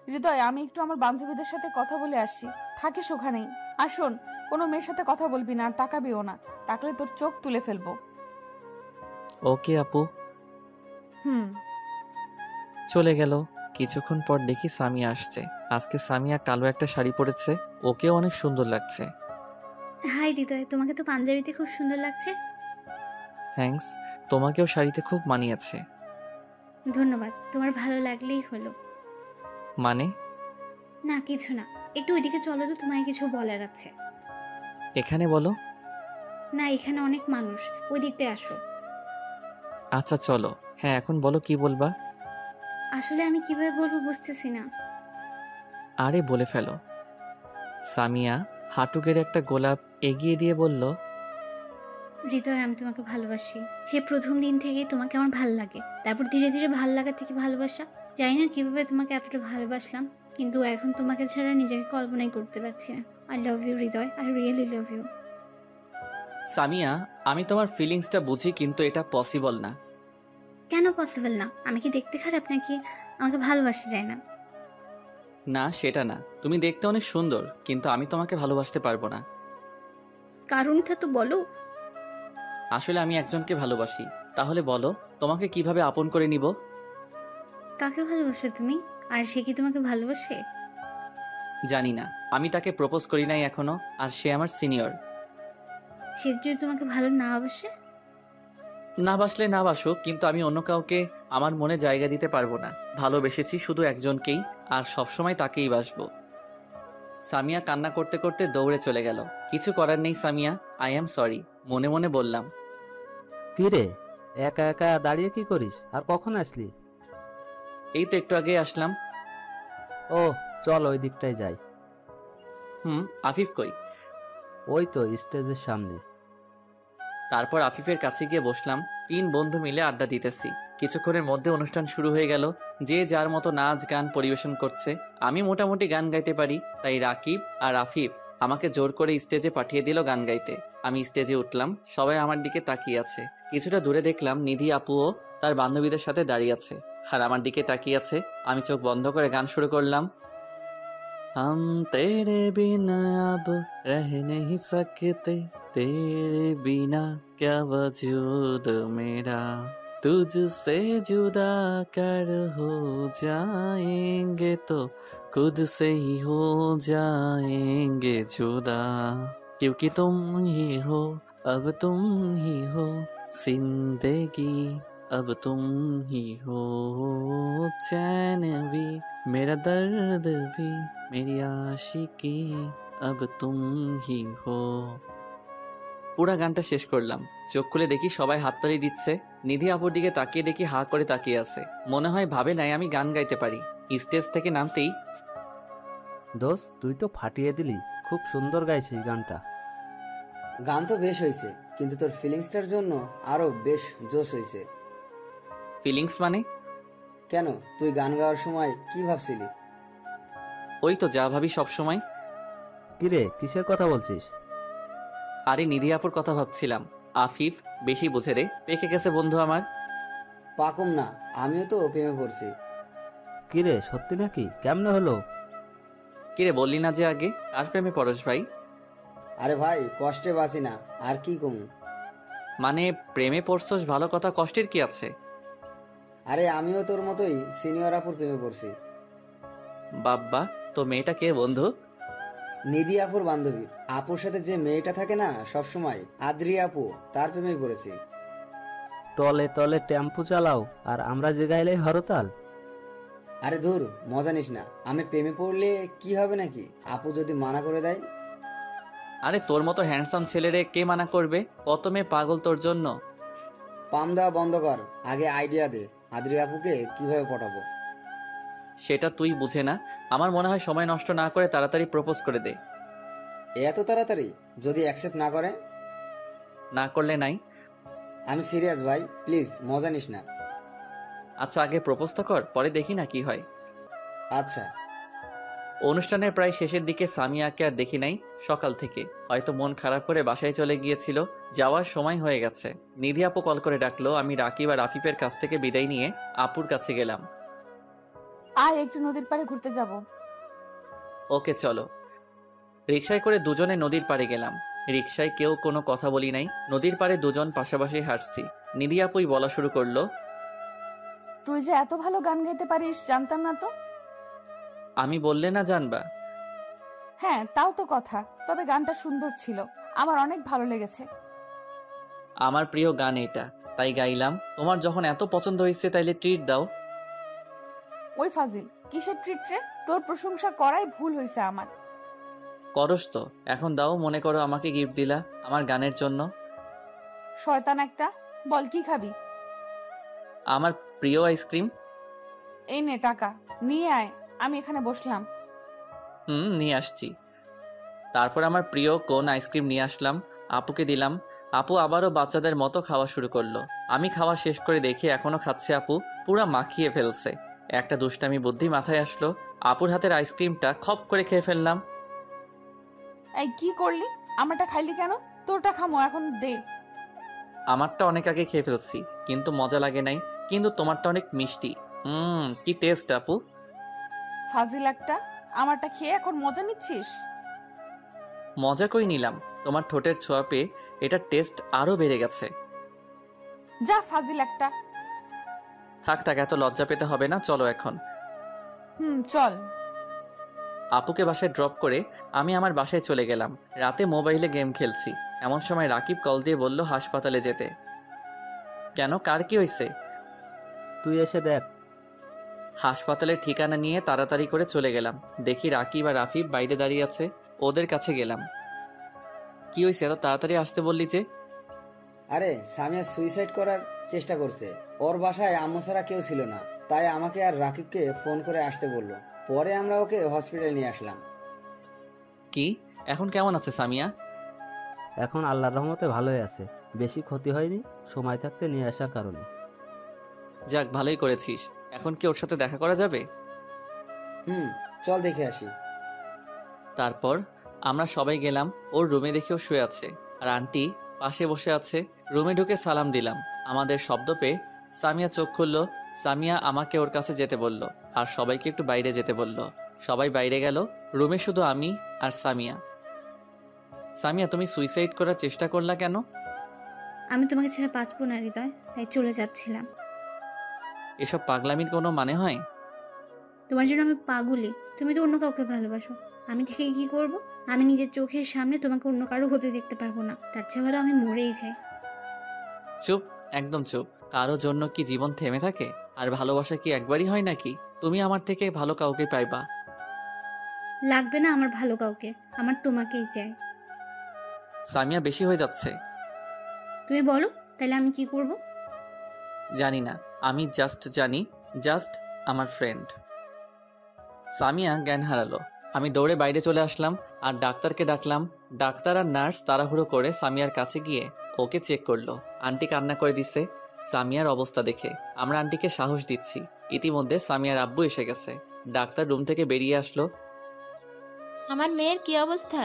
Speaker 2: হৃদয়, আমি একটু আমার বান্ধবীদের সাথে কথা বলে আসি, থাকিস ওখানেই। আর শোন, কোনো মেয়ের সাথে কথা বলবি না আর তাকাবিও না, তাকলে তোর চোখ তুলে ফেলবো।
Speaker 1: ওকে আপু।
Speaker 2: হুম।
Speaker 1: চলে গেল। কিছুক্ষণ পর দেখি সামিয়া আসছে। আজকে সামিয়া কালো একটা শাড়ি পরেছে। ওকেও অনেক সুন্দর লাগছে।
Speaker 8: হাই হৃদয়, তোমাকে তো পাঞ্জাবিতে খুব সুন্দর লাগছে।
Speaker 1: থ্যাঙ্কস। তোমাকেও শাড়িতে খুব মানিয়েছে।
Speaker 8: ধন্যবাদ, তোমার ভালো লাগলেই হলো।
Speaker 1: মানে?
Speaker 8: না কিছু না, একটু ওইদিকে চলো তো, তোমায় কিছু বলার আছে।
Speaker 1: এখানে বলো।
Speaker 8: না, এখানে অনেক মানুষ, ওই দিকটায় আসো।
Speaker 1: আচ্ছা চলো। হ্যাঁ এখন বলো, কি বলবা?
Speaker 8: আসলে আমি কিভাবে বলবো বুঝতেছি না।
Speaker 1: আরে বলে ফেলো। সামিয়া হাঁটু গেড়ে একটা গোলাপ এগিয়ে দিয়ে বলল,
Speaker 8: হৃদয়, আমি তোমাকে ভালোবাসি। সে প্রথম দিন থেকেই তোমাকে আমার ভাল লাগে, তারপর ধীরে ধীরে ভাল লাগা থেকে ভালোবাসা। জানি না কিভাবে তোমাকে এতটা ভালোবাসলাম, কিন্তু এখন তোমাকে ছাড়া নিজেকে কল্পনাই করতে পারছি না। I love you Hriday, I really love you.
Speaker 1: Samia আমি তোমার ফিলিংসটা বুঝি, কিন্তু এটা পসিবল না।
Speaker 8: কেন পসিবল না? আমি কি দেখতে খারাপ নাকি আমাকে ভালোবাসা যায় না?
Speaker 1: না সেটা না, তুমি দেখতে অনেক সুন্দর, কিন্তু আমি তোমাকে ভালোবাসতে পারবো না।
Speaker 8: কারণটা তো বলো।
Speaker 1: আসলে আমি একজনকে ভালোবাসি। তাহলে বলো, তোমাকে কিভাবে আপন করে নিব?
Speaker 8: কাকে ভালোবাসো তুমি? আর সে কি তোমাকে ভালোবাসে?
Speaker 1: জানি না, আমি তাকে প্রপোজ করি নাই এখনো, আর সে আমার সিনিয়র।
Speaker 8: সে যদি তোমাকে ভালো না বাসে?
Speaker 1: না বাসলে না বাসুক, কিন্তু আমি অন্য কাউকে আমার মনে জায়গা দিতে পারবো না। ভালোবেসেছি শুধু একজনকেই, আর সবসময় তাকেই বাসবো। সামিয়া কান্না করতে করতে দৌড়ে চলে গেল। কিছু করার নেই সামিয়া, আই অ্যাম সরি, মনে মনে বললাম।
Speaker 7: কি রে, একা একা দাঁড়িয়ে কি করিস? আর কখন আসলি?
Speaker 1: এই তো একটু আগে আসলাম।
Speaker 7: ও চল ওই দিকটায় যাই।
Speaker 1: আফিফ কই?
Speaker 7: ওই তো স্টেজের সামনে।
Speaker 1: তারপর আফিফের কাছে গিয়ে বসলাম। 3 বন্ধু মিলে আড্ডা দিতেছি। কিছুক্ষণের মধ্যে অনুষ্ঠান শুরু হয়ে গেল। যে যার মতো নাচ গান পরিবেশন করছে। আমি মোটামুটি গান গাইতে পারি, তাই রাকিব আর আফিফ আমাকে জোর করে স্টেজে পাঠিয়ে দিল গান গাইতে। আমি স্টেজে উঠলাম, সবাই আমার দিকে তাকিয়ে আছে। কিছুটা দূরে দেখলাম নিধি আপুও তার বান্ধবীদের সাথে দাঁড়িয়ে আছে, আর আমার দিকে তাকিয়ে আছে। আমি চোখ বন্ধ করে গান শুরু করলাম। हम तेरे बिना अब रह नहीं सकते, तेरे बिना क्या वजूद मेरा, तुझसे जुदा कर हो जाएंगे तो खुद से ही हो जाएंगे जुदा, क्योंकि तुम ही हो, अब तुम ही हो जिंदगी, अब तुम ही हो चैन भी, मेरा दर्द भी, मेरी आशिकी, अब तुम ही हो। পুরা গানটা শেষ করলাম। চোখ খুলে দেখি সবাই হাততালি দিচ্ছে। নিধি আপুর দিকে তাকিয়ে দেখি হা করে তাকিয়ে আছে। মনে হয় ভাবে নাই আমি গান গাইতে পারি। স্টেজ থেকে নামতেই,
Speaker 7: দোস্ত তুই তো ফাটিয়ে দিলি, খুব সুন্দর গাইছিস গানটা।
Speaker 4: গান তো বেশ হয়েছে, কিন্তু তোর ফিলিংসটার জন্য আরো বেশ জোশ হয়েছে।
Speaker 1: ফিলিংস মানে?
Speaker 4: কেন, তুই গান গাওয়ার সময় কি ভাবছিলি?
Speaker 1: ওই তো যা ভাবি সব সময়।
Speaker 7: কিরে, কিসের কথা বলছিস?
Speaker 1: আরে নিধি আপুর কথা ভাবছিলাম। আফিফ বেশি বোঝে রে, পেকে গেছে বন্ধু আমার।
Speaker 4: পাকুম না, আমিও তো প্রেমে পড়ছি।
Speaker 7: কিরে সত্যি নাকি? কেমনে হলো?
Speaker 1: কিরে বললি না যে আগে? কার প্রেমে পরশ ভাই?
Speaker 4: আরে ভাই, কষ্টে বাঁচি না, আর কি কমু।
Speaker 1: মানে প্রেমে পড়ছস ভালো কথা, কষ্টের কি আছে?
Speaker 4: আরে আমিও তোর মতোই সিনিয়র আপুর প্রেমে পড়ছি।
Speaker 1: বাব্বা, তো মেয়েটা কে বন্ধু?
Speaker 4: নিধি আপুর বান্ধবী। আপুর সাথে যে মেয়েটা থাকে না সব সময়, আদ্রি আপু, তার প্রেমেই পড়েছি।
Speaker 7: তলে তলে টেম্পু চালাও আর আমরা যে গাইলেই হরতাল।
Speaker 4: আরে ধুর, মজা নিস না। আমি প্রেমে পড়লে কি হবে নাকি? আপু যদি মানা করে দেয়?
Speaker 1: আরে তোর মতো হ্যান্ডসাম ছেলেরে কে মানা করবে? কত মেয়ে পাগল তোর জন্য।
Speaker 4: পাম দেওয়া বন্ধ কর, আগে আইডিয়া দে আদ্রি আপুকে কিভাবে পটাবো।
Speaker 1: সেটা তুই বুঝে না। আমার মনে হয় সময় নষ্ট না করে তাড়াতাড়ি প্রপোজ করে দে।
Speaker 4: এত তাড়াতাড়ি? যদি অ্যাকসেপ্ট না করে?
Speaker 1: না করলে নাই।
Speaker 4: আমি সিরিয়াস ভাই, প্লিজ মজা নিস না।
Speaker 1: আচ্ছা আগে প্রপোজ তো কর, পরে দেখি না কি হয়।
Speaker 4: আচ্ছা।
Speaker 1: অনুষ্ঠানের প্রায় শেষের দিকে সামিয়াকে আর দেখি নাই সকাল থেকে। হয়তো মন খারাপ করে বাসায় চলে গিয়েছিল। যাওয়ার সময় হয়ে গেছে। নিধি আপু কল করে ডাকলো। আমি রাকিব আর আফিফের কাছ থেকে বিদায় নিয়ে আপুর কাছে গেলাম।
Speaker 2: আয় একটু নদীর পাড়ে ঘুরতে যাব।
Speaker 1: ওকে চলো। রিকশায় করে দুজনে নদীর পাড়ে গেলাম। রিকশায় কেউ কোনো কথা বলি নাই। নদীর পাড়ে দুজন পাশাপাশি হাঁটছি। নিধি আপুই বলা শুরু করলো,
Speaker 2: তুই যে এত ভালো গান গাইতে পারিস জানতাম না তো।
Speaker 1: আমি বললে না জানবা?
Speaker 2: হ্যাঁ তাও তো কথা, তবে গানটা সুন্দর ছিল, আমার অনেক ভালো লেগেছে।
Speaker 1: আমার প্রিয় গান এটা, তাই গাইলাম। তোমার যখন এত পছন্দ হয়েছে তাইলে ট্রিট দাও।
Speaker 2: ওই ফাজিল, কিসের ট্রিট রে? তোর প্রশংসা করাই ভুল হয়েছে আমার।
Speaker 1: করস তো, এখন দাও। মনে করো আমাকে গিফট দিলা আমার গানের জন্য।
Speaker 2: শয়তান একটা, বল কি খাবি?
Speaker 1: আমার প্রিয় আইসক্রিম।
Speaker 2: এই নে টাকা, নিয়ে আয়, আমি এখানে বসলাম।
Speaker 1: নিয়ে আসছি। তারপর আমার প্রিয় কোন আইসক্রিম নিয়ে আসলাম, আপুকে দিলাম। আপু আবারও বাচ্চাদের মতো খাওয়া শুরু করলো। আমি খাওয়া শেষ করে দেখি এখনো খাচ্ছে আপু, পুরা মাখিয়ে ফেলছে। একটা দুষ্টামি বুদ্ধি মাথায় আসলো, আপুর হাতের আইসক্রিমটা খপ করে খেয়ে ফেললাম।
Speaker 2: এই কি করলি? আমারটা খাইলি কেন? তোরটা খামো এখন, দে।
Speaker 1: আমারটা অনেক আগে খেয়ে ফেলছি, কিন্তু মজা লাগে নাই। কিন্তু তোমারটা অনেক মিষ্টি। কি টেস্ট আপু।
Speaker 2: ফাজিল একটা, আমারটা খেয়ে এখন মজা নিচ্ছিস?
Speaker 1: মজা কই নিলাম, তোমার ঠোঁটের ছোঁয়া পেয়ে এটার টেস্ট আরো বেড়ে গেছে।
Speaker 2: যা ফাজিল একটা।
Speaker 1: থাক থাক, এত লজ্জা পেতে হবে না, চলো এখন।
Speaker 2: চল।
Speaker 1: আপুকে বাসায় ড্রপ করে আমি আমার বাসায় চলে গেলাম। রাতে মোবাইলে গেম খেলছি, এমন সময় রাকিব কল দিয়ে বলল হাসপাতালে যেতে। কেন, কার কি হয়েছে?
Speaker 7: তুই এসে দেখ।
Speaker 1: হাসপাতালের ঠিকানা নিয়ে তাড়াতাড়ি করে চলে গেলাম। দেখি রাকিব আর আফিফ বাইরে দাঁড়িয়ে আছে। ওদের কাছে গেলাম। কি হয়েছে, এত তাড়াতাড়ি আসতে বললি যে?
Speaker 4: আরে সামিয়া সুইসাইড করার চেষ্টা করছে। ওর বাসায় আম্মু ছাড়া কেউ ছিল না, তাই আমাকে আর রাকিবকে ফোন করে আসতে বললো। পরে আমরা ওকে হসপিটালে নিয়ে আসলাম।
Speaker 1: কি, এখন কেমন আছে সামিয়া?
Speaker 7: এখন আল্লাহর রহমতে ভালোই আছে, বেশি ক্ষতি হয়নি সময় থাকতে নিয়ে আসার কারণে।
Speaker 1: যাক, ভালোই করেছিস। এখন কি ওর সাথে দেখা করা যাবে?
Speaker 4: চল দেখে আসি।
Speaker 1: তারপর আমরা সবাই গেলাম। ওর রুমে দেখে ও শুয়ে আছে, আর আন্টি পাশে বসে আছে। রুমে ঢুকে সালাম দিলাম। আমাদের শব্দ পেয়ে সামিয়া চোখ খুললো। সামিয়া আমাকে ওর কাছে যেতে বলল, আর সবাইকে একটু বাইরে যেতে বলল। সবাই বাইরে গেল। রুমে শুধু আমি আর সামিয়া। সামিয়া, তুমি সুইসাইড করার চেষ্টা করলা কেন?
Speaker 8: আমি তোমাকে ছেড়ে বাঁচবো না হৃদয়, তাই চলে যাচ্ছিলাম।
Speaker 1: এসব পাগলামির কোনো মানে হয়?
Speaker 8: তোমার জন্য আমি পাগলি, তুমি তো অন্য কাউকে ভালোবাসো। আমি থেকে কি করব? আমি নিজের চোখের সামনে তোমাকে অন্য কারো হতে দেখতে পারবো না। তার চেয়ে ভালো আমি মরেই যাই।
Speaker 1: চুপ, একদম চুপ। কারো জন্য কি জীবন থেমে থাকে? আর ভালোবাসা কি একবারই হয় নাকি? তুমি আমার থেকে ভালো কাউকে পাইবা।
Speaker 8: লাগবে না আমার ভালো কাউকে, আমার তোমাকেই চাই।
Speaker 1: সামিয়া, বেশি হয়ে যাচ্ছে।
Speaker 8: তুমি বলো তাহলে আমি কি করব?
Speaker 1: জানি না, আমি জানি জাস্ট আমার ফ্রেন্ড। সামিয়া জ্ঞান হারালো। আমি দৌড়ে বাইরে চলে আসলাম আর ডাক্তারকে ডাকলাম। ডাক্তার আর নার্স তাড়াহুড়ো করে সামিয়ার কাছে গিয়ে ওকে চেক করলো। আন্টি কান্না করে দিচ্ছে সামিয়ার অবস্থা দেখে। আমরা আন্টিকে সাহস দিচ্ছি। ইতিমধ্যে সামিয়ার আব্বু এসে গেছে। ডাক্তার রুম থেকে বেরিয়ে আসলো।
Speaker 10: আমার মেয়ের কি অবস্থা?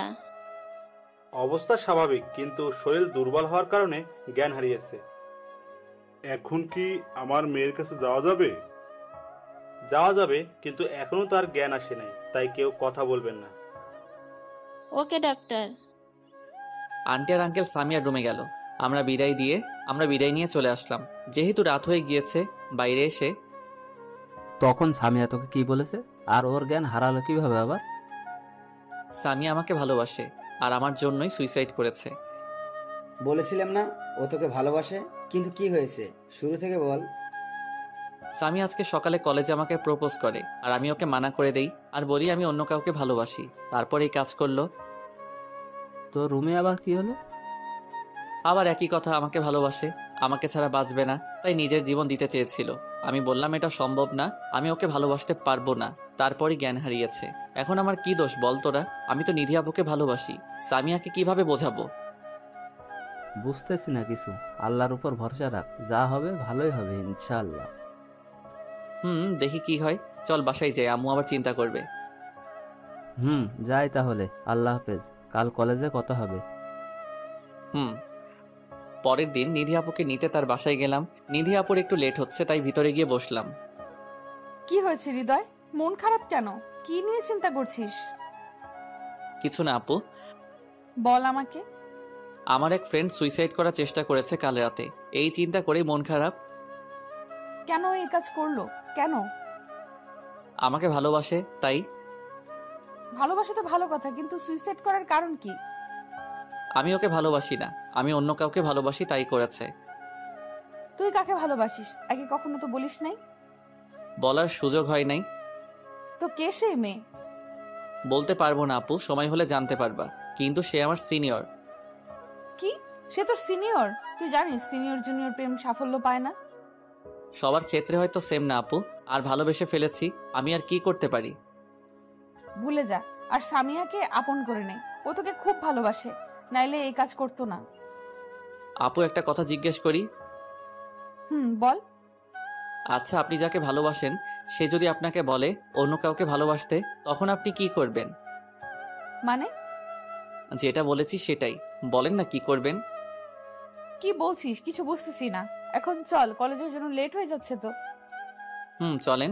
Speaker 11: অবস্থা স্বাভাবিক, কিন্তু শরীর দুর্বল হওয়ার কারণে জ্ঞান হারিয়েছে।
Speaker 12: এখন কি আমার মেয়ের কাছে যাওয়া যাবে?
Speaker 11: যাওয়া যাবে, কিন্তু এখনো তার জ্ঞান আসে নাই, তাই কেউ কথা বলবেন না।
Speaker 10: ওকে ডাক্তার।
Speaker 1: আন্টি আর আঙ্কেল সামিয়ার রুমে গেল। আমরা বিদায় নিয়ে চলে আসলাম। যেহেতু রাত হয়ে গিয়েছে, বাইরে এসে
Speaker 7: তখন সামিয়া তোকে কি বলেছে, আর ওর জ্ঞান হারালো কিভাবে আবার?
Speaker 1: সামিয়া আমাকে ভালোবাসে আর আমার জন্যই সুইসাইড করেছে।
Speaker 4: বলেছিলাম না ও তোকে ভালোবাসে, কিন্তু কি হয়েছে শুরু থেকে বল।
Speaker 1: সামিয়া আজকে সকালে কলেজে আমাকে প্রপোজ করে, আর আমি ওকে মানা করে দেই আর বলি আমি অন্য কাউকে ভালোবাসি। তারপর এই কাজ করলো।
Speaker 7: তো রুমে আবার কি হলো?
Speaker 1: আবার একই কথা, আমাকে ভালোবাসে, আমাকে ছাড়া বাঁচবে না, তাই নিজের জীবন দিতে চেয়েছিল। আমি বললাম এটা সম্ভব না, আমি ওকে ভালোবাসতে পারবো না। তারপরই জ্ঞান হারিয়েছে। এখন আমার কি দোষ বল তোরা? আমি তো নিধি আপুকে ভালোবাসি, সামিয়াকে কিভাবে বোঝাবো?
Speaker 7: বুঝতেছি না কিছু। আল্লাহর উপর ভরসা রাখ, যা হবে ভালোই হবে ইনশাআল্লাহ।
Speaker 1: দেখি কি হয়। চল বাসায় যাই, আম্মু আবার চিন্তা করবে।
Speaker 7: যাই তাহলে, আল্লাহ হাফেজ, কাল কলেজে কথা হবে।
Speaker 1: পরের দিন নিধি আপুকে নিতে তার বাসায় গেলাম। নিধি আপুর একটু লেট হচ্ছে, তাই ভিতরে গিয়ে বসলাম।
Speaker 2: কি হয়েছে হৃদয়, মন খারাপ কেন? কি নিয়ে চিন্তা করছিস?
Speaker 1: কিছু না আপু,
Speaker 2: বল আমাকে।
Speaker 1: আমার এক ফ্রেন্ড সুইসাইড করার চেষ্টা করেছে কাল রাতে, এই চিন্তা করেই মন খারাপ।
Speaker 2: কেন এই কাজ করলো? কেন?
Speaker 1: আমাকে ভালোবাসে তাই।
Speaker 2: ভালোবাসা তো ভালো কথা, কিন্তু সুইসাইড করার কারণ কি?
Speaker 1: আমি ওকে ভালোবাসি না, আমি অন্য কাউকে ভালোবাসি, তাই করেছে।
Speaker 2: তুই কাকে ভালোবাসিস আগে কখনো তো বলিস নাই।
Speaker 1: বলার সুযোগ হয় নাই।
Speaker 2: তো কে সেই মেয়ে?
Speaker 1: বলতে পারবো না আপু, সময় হলে জানতে পারবা, কিন্তু সে আমার সিনিয়র।
Speaker 2: কি? সে তোর সিনিয়র? তুই জানিস সিনিয়র জুনিয়র প্রেম সাফল্য পায় না।
Speaker 1: সবার ক্ষেত্রে হয়তো সেম না আপু, আর ভালোবেসে ফেলেছি, আমি আর কি করতে পারি।
Speaker 2: ভুলে যা, আর সামিয়াকে আপন করে নে, ও তোকে খুব ভালোবাসে, নাইলে এই কাজ করতো না।
Speaker 1: আপু একটা কথা জিজ্ঞেস করি?
Speaker 2: বল।
Speaker 1: আচ্ছা, আপনি যাকে ভালোবাসেন সে যদি আপনাকে বলে অন্য কাউকে ভালোবাসতে, তখন আপনি কি করবেন?
Speaker 2: মানে?
Speaker 1: যেটা বলেছি সেটাই বলেন না, কি করবেন?
Speaker 2: কি বলছিস কিছু বুঝতেছি না। এখন চল, কলেজের জন্য লেট হয়ে যাচ্ছে তো।
Speaker 1: চলেন।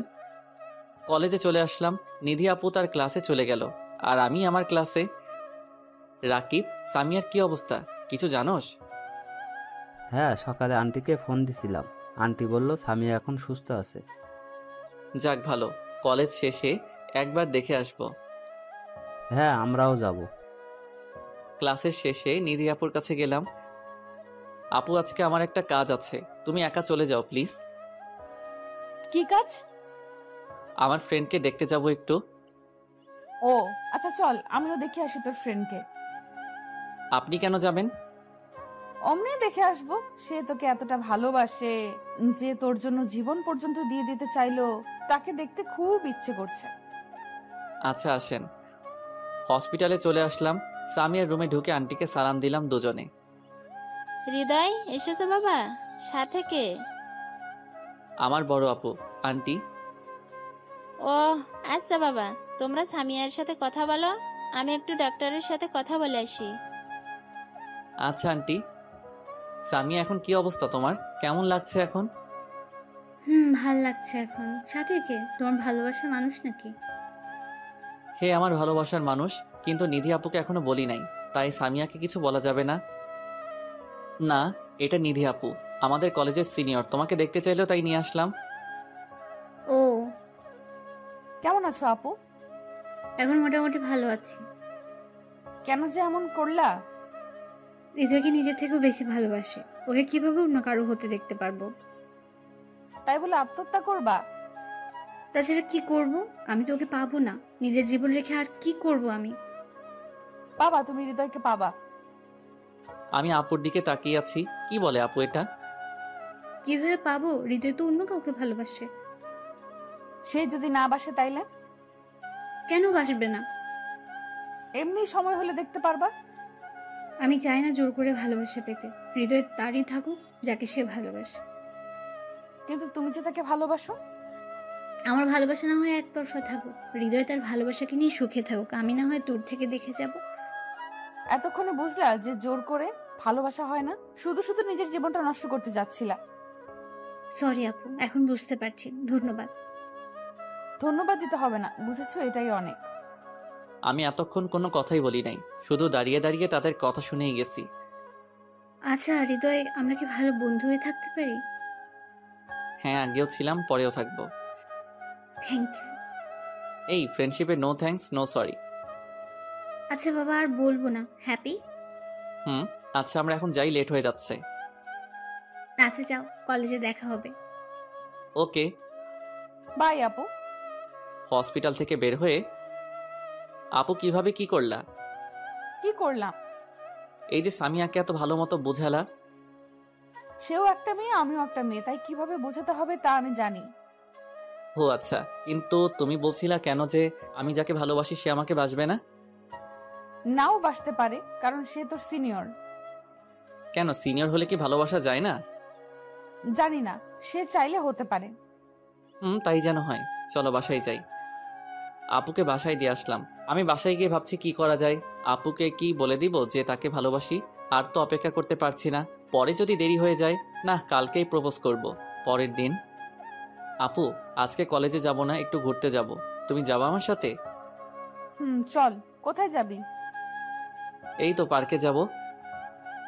Speaker 1: কলেজে চলে আসলাম। নিধি আপু তার ক্লাসে চলে গেল, আর আমি আমার ক্লাসে। রাকিব, সামিয়ার কি অবস্থা কিছু জানোস?
Speaker 7: হ্যাঁ, সকালে আন্টিকে ফোন দিছিলাম, আন্টি বলল সামিয়া এখন সুস্থ আছে।
Speaker 1: যাক ভালো, কলেজ শেষে একবার দেখে আসবো।
Speaker 7: হ্যাঁ, আমরাও যাব।
Speaker 1: ক্লাসের শেষে নিধি আপুর কাছে গেলাম। আপু, আজকে আমার একটা কাজ আছে, তুমি একা চলে যাও প্লিজ।
Speaker 2: কি কাজ?
Speaker 1: আমার ফ্রেন্ডকে দেখতে যাব একটু।
Speaker 2: ও আচ্ছা, চল আমিও দেখে আসি তোর ফ্রেন্ডকে।
Speaker 1: আপনি কেন যাবেন?
Speaker 2: অমনি দেখে আসবো। সে তোকে এতটা ভালোবাসে যে তোর জন্য জীবন পর্যন্ত দিয়ে দিতে চাইলো, তাকে দেখতে খুব ইচ্ছে করছে।
Speaker 1: আচ্ছা আসেন। হসপিটালে চলে আসলাম। সামিয়ার রুমে ঢুকে আন্টিকে সালাম দিলাম দুজনে।
Speaker 10: হৃদয় এসেছে বাবা, সাথে কে?
Speaker 1: আমার বড় আপু। আন্টি?
Speaker 10: ও আচ্ছা বাবা, তোমরা সামিয়ার সাথে কথা বলো, আমি একটু ডাক্তারের সাথে কথা বলে আসি।
Speaker 1: আচ্ছা আন্টি। সামিয়া, এখন কি অবস্থা তোমার? কেমন লাগছে এখন?
Speaker 8: ভাল লাগছে এখন। সাথে কে? তোমার ভালোবাসার মানুষ নাকি?
Speaker 1: হে আমার ভালোবাসার মানুষ, কিন্তু নিধি আপুকে এখনো বলি নাই, তাই সামিয়াকে কিছু বলা যাবে না। না, এটা নিধি আপু, আমাদের কলেজের সিনিয়র, তোমাকে দেখতে চাইলেও তাই নিয়ে আসলাম।
Speaker 8: ও,
Speaker 2: কেমন আছো আপু?
Speaker 8: এখন মোটামুটি ভালো আছি।
Speaker 2: কেন যে এমন করলা?
Speaker 8: হৃদয়কে নিজের থেকেও বেশি ভালোবাসে, ওকে কিভাবে অন্য কারো হতে দেখতে পারবো?
Speaker 2: তাই বলে আত্মহত্যা করবা?
Speaker 8: তাছাড়া কি করব? আমি তো ওকে পাবো না, নিজের জীবন রেখে আর কি করব আমি?
Speaker 2: পাবা, তুমি হৃদয়কে পাবা।
Speaker 1: আমি আপুর দিকে তাকিয়ে আছি, কি বলে আপু এটা?
Speaker 8: কিভাবে পাবো? হৃদয় তো অন্য কাউকে ভালোবাসে।
Speaker 2: সে যদি না বাসে তাইলে?
Speaker 8: কেন বাসবে না?
Speaker 2: এমনি সময় হলে দেখতে পারবা।
Speaker 8: আমি চাই না জোর করে ভালোবাসা পেতে, হৃদয় তারই থাকুক যাকে সে ভালোবাসে।
Speaker 2: কিন্তু তুমি যে তাকে ভালোবাসো।
Speaker 8: আমার ভালোবাসা না হয় একতরফা থাকুক, হৃদয় তার ভালোবাসাকে নিয়ে সুখে থাকুক, আমি না হয় দূর থেকে দেখে যাব।
Speaker 2: এতক্ষণে বুঝলা যে জোর করে ভালোবাসা হয় না, শুধু শুধু নিজের জীবনটা নষ্ট করতে যাচ্ছিলা।
Speaker 8: সরি আপু, এখন বুঝতে পারছি, ধন্যবাদ।
Speaker 2: ধন্যবাদ দিতে হবে না, বুঝেছো, এটাই অনেক।
Speaker 1: আমি এতক্ষণ কোনো কথাই বলি নাই, শুধু দাঁড়িয়ে দাঁড়িয়ে তাদের কথা শুনেই গেছি।
Speaker 8: আচ্ছা হৃদয়, আমরা কি ভালো বন্ধু হয়ে থাকতে পারি?
Speaker 1: হ্যাঁ, আগেও ছিলাম, পরেও থাকবো।
Speaker 8: Thank you.
Speaker 1: এই ফ্রেন্ডশিপে নো থ্যাঙ্কস নো সরি।
Speaker 8: আচ্ছা বাবা, আর বলবো না, হ্যাপি?
Speaker 1: আচ্ছা, আমরা এখন যাই, লেট হয়ে যাচ্ছে।
Speaker 8: আচ্ছা যাও, কলেজে দেখা হবে।
Speaker 1: ওকে
Speaker 2: বাই আপু।
Speaker 1: হসপিটাল থেকে বের হয়ে, আপু কিভাবে কি করলা?
Speaker 2: কি করলাম?
Speaker 1: এই যে সামিয়াকে এত ভালো মতো বোঝালা।
Speaker 2: সেও একটা মেয়ে, আমিও একটা মেয়ে, তাই কিভাবে বোঝাতে হবে তা আমি জানি।
Speaker 1: ও আচ্ছা, কিন্তু তুমি বলছিলা কেন যে আমি যাকে ভালোবাসি সে আমাকে বাসবে না?
Speaker 2: নাও বাসতে পারে, কারণ সে তোর সিনিয়র।
Speaker 1: কেন সিনিয়র হলে কি ভালোবাসা যায় না?
Speaker 2: জানি না, সে চাইলে হতে পারে।
Speaker 1: তাই যেন হয়। চলো বাসায় যাই। আপুকে বাসায় দিয়ে আসলাম। আমি বাসায় গিয়ে ভাবছি কি করা যায়। আপুকে কি বলে দিব যে তাকে ভালোবাসি? আর তো অপেক্ষা করতে পারছি না। পরে যদি দেরি হয়ে যায়, না কালকেই প্রপোজ করব। পরের দিন, আপু আজকে কলেজে যাব না, একটু ঘুরতে যাব। তুমি যাবা আমার সাথে?
Speaker 2: চল। কোথায় যাবি?
Speaker 1: এই তো পার্কে যাব।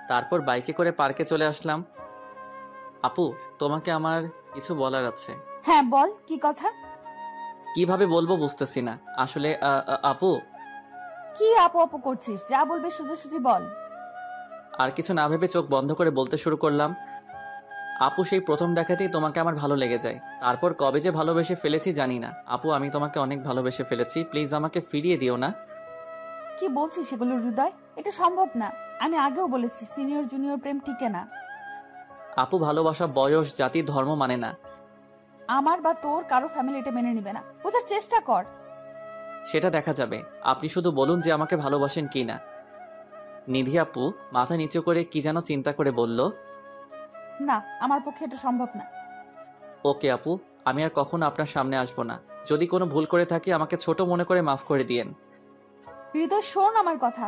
Speaker 1: তারপর বাইকে করে পার্কে চলে আসলাম। আপু তোমাকে আমার কিছু বলার আছে।
Speaker 2: হ্যাঁ বল, কি কথা?
Speaker 1: কিভাবে বলবো বুঝতেছি না আসলে। আপু,
Speaker 2: কি আপু আপু করছিস? যা বলবি সোজাসুজি বল।
Speaker 1: আর কিছু না ভেবে চোখ বন্ধ করে বলতে শুরু করলাম। আপু সেই প্রথম দেখাতেই তোমাকে আমার ভালো লেগে যায়। তারপর কবে যে ভালোবেসে ফেলেছি জানি না। আপু আমি তোমাকে অনেক ভালোবেসে ফেলেছি, প্লিজ আমাকে ফিরিয়ে দিও না।
Speaker 2: কি বলছিস এগুলো হৃদয়? এটা সম্ভব না। আমি আগেও বলেছি সিনিয়র জুনিয়র প্রেম টিকে না।
Speaker 1: আপু ভালোবাসা বয়স, জাতি, ধর্ম মানে না।
Speaker 2: আমার বা তোর কারো ফ্যামিলি এটা মেনে নিবে না। বোঝার চেষ্টা কর।
Speaker 1: সেটা দেখা যাবে। আপনি শুধু বলুন যে আমাকে ভালোবাসেন কি না। নিধি আপু মাথা নিচু করে কি যেন চিন্তা করে বলল,
Speaker 2: না, আমার পক্ষে এটা সম্ভব না।
Speaker 1: ওকে আপু, আমি আর কখনো আপনার সামনে আসবো না। যদি কোনো ভুল করে থাকি আমাকে ছোট মনে করে মাফ করে দিয়েন।
Speaker 2: হৃদয় শোন আমার কথা।